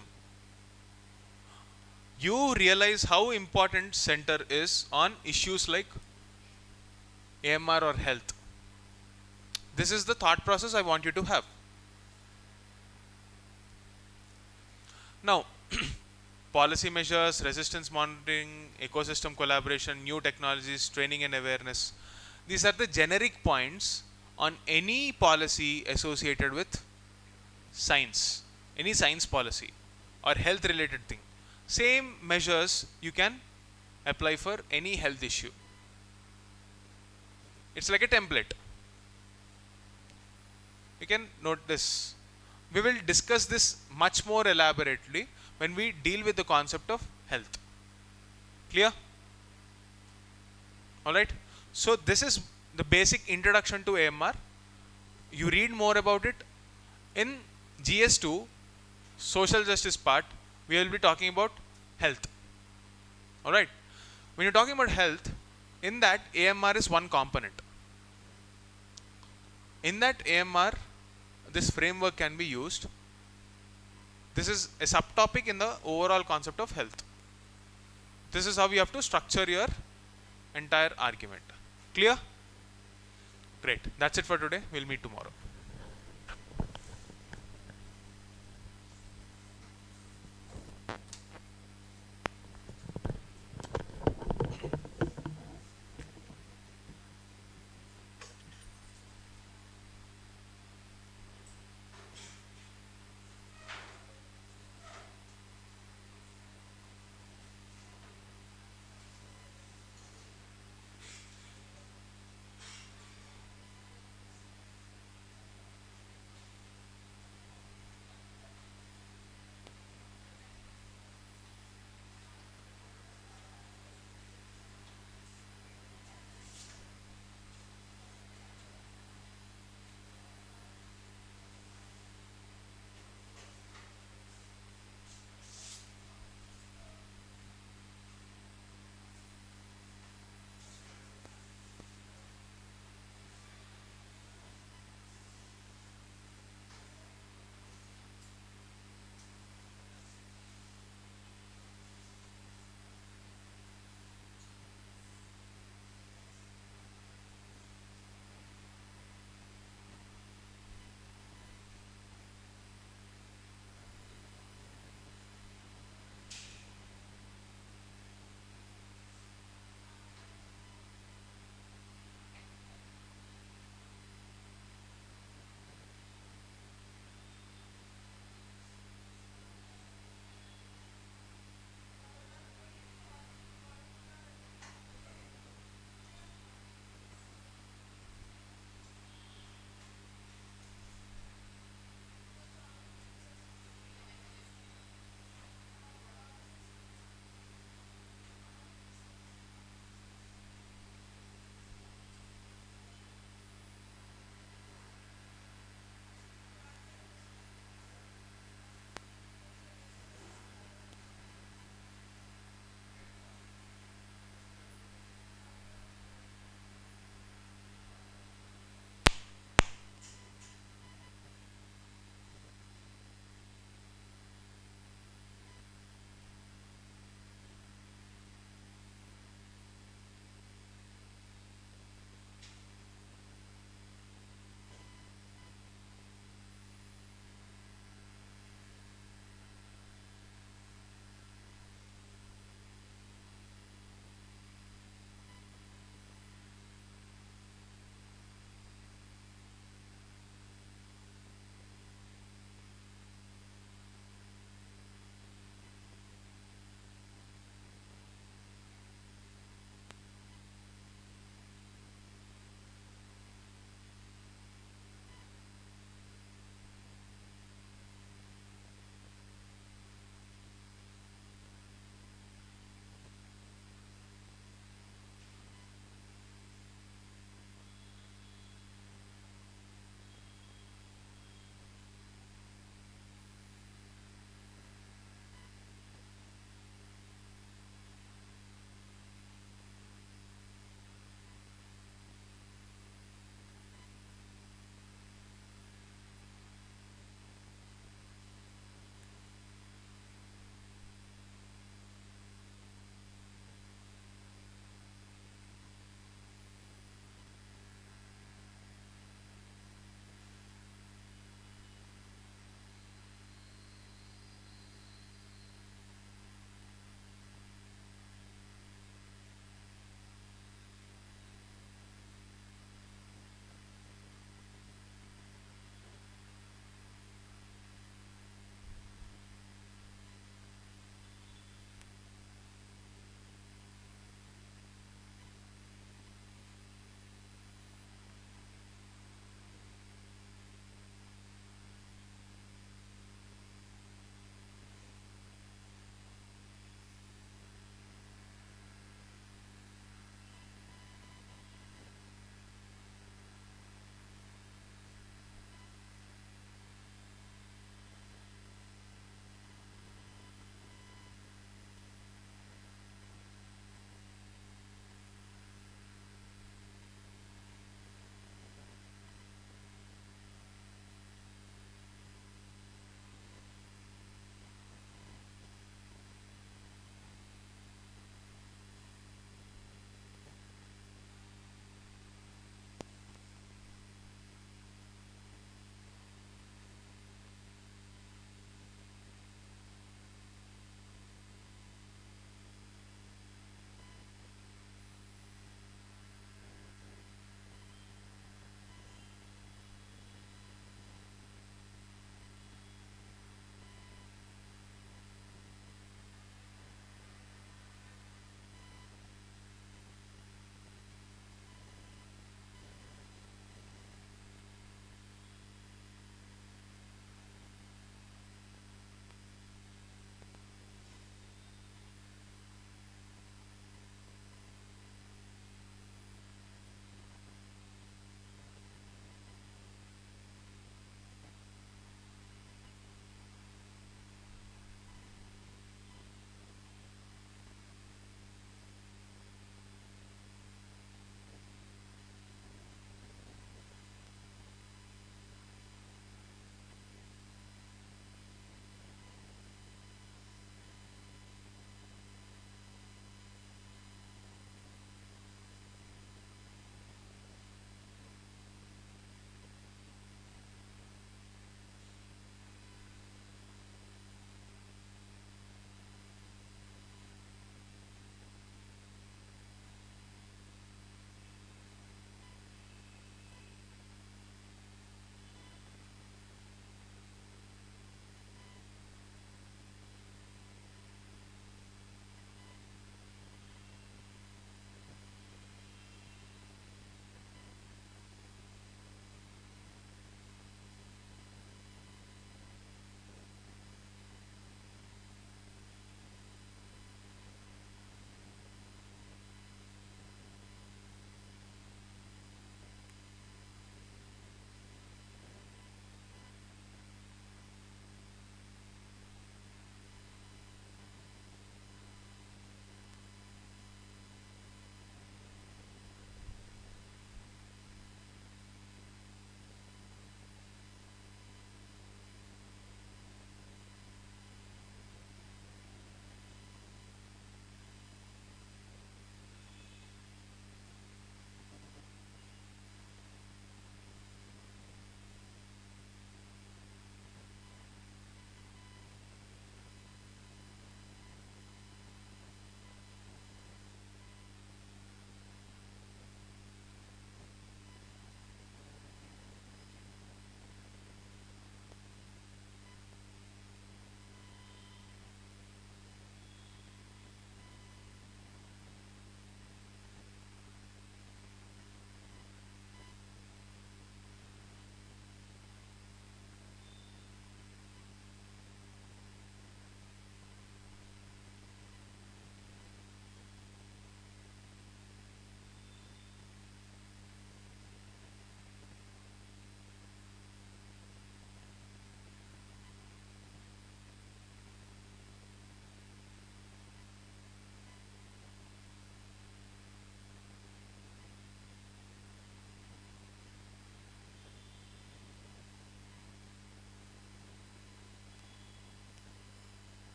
You realize how important center is on issues like AMR or health. This is the thought process I want you to have. Now, policy measures, resistance monitoring, ecosystem collaboration, new technologies, training and awareness. These are the generic points on any policy associated with science, any science policy or health related thing. Same measures you can apply for any health issue. It's like a template. You can note this. We will discuss this much more elaborately when we deal with the concept of health. Clear? Alright. So this is the basic introduction to AMR. You read more about it. In GS2, social justice part, we will be talking about health. Alright. When you're talking about health, in that AMR is one component. In that AMR, this framework can be used. This is a subtopic in the overall concept of health. This is how you have to structure your entire argument. Clear? Great. That's it for today. We'll meet tomorrow.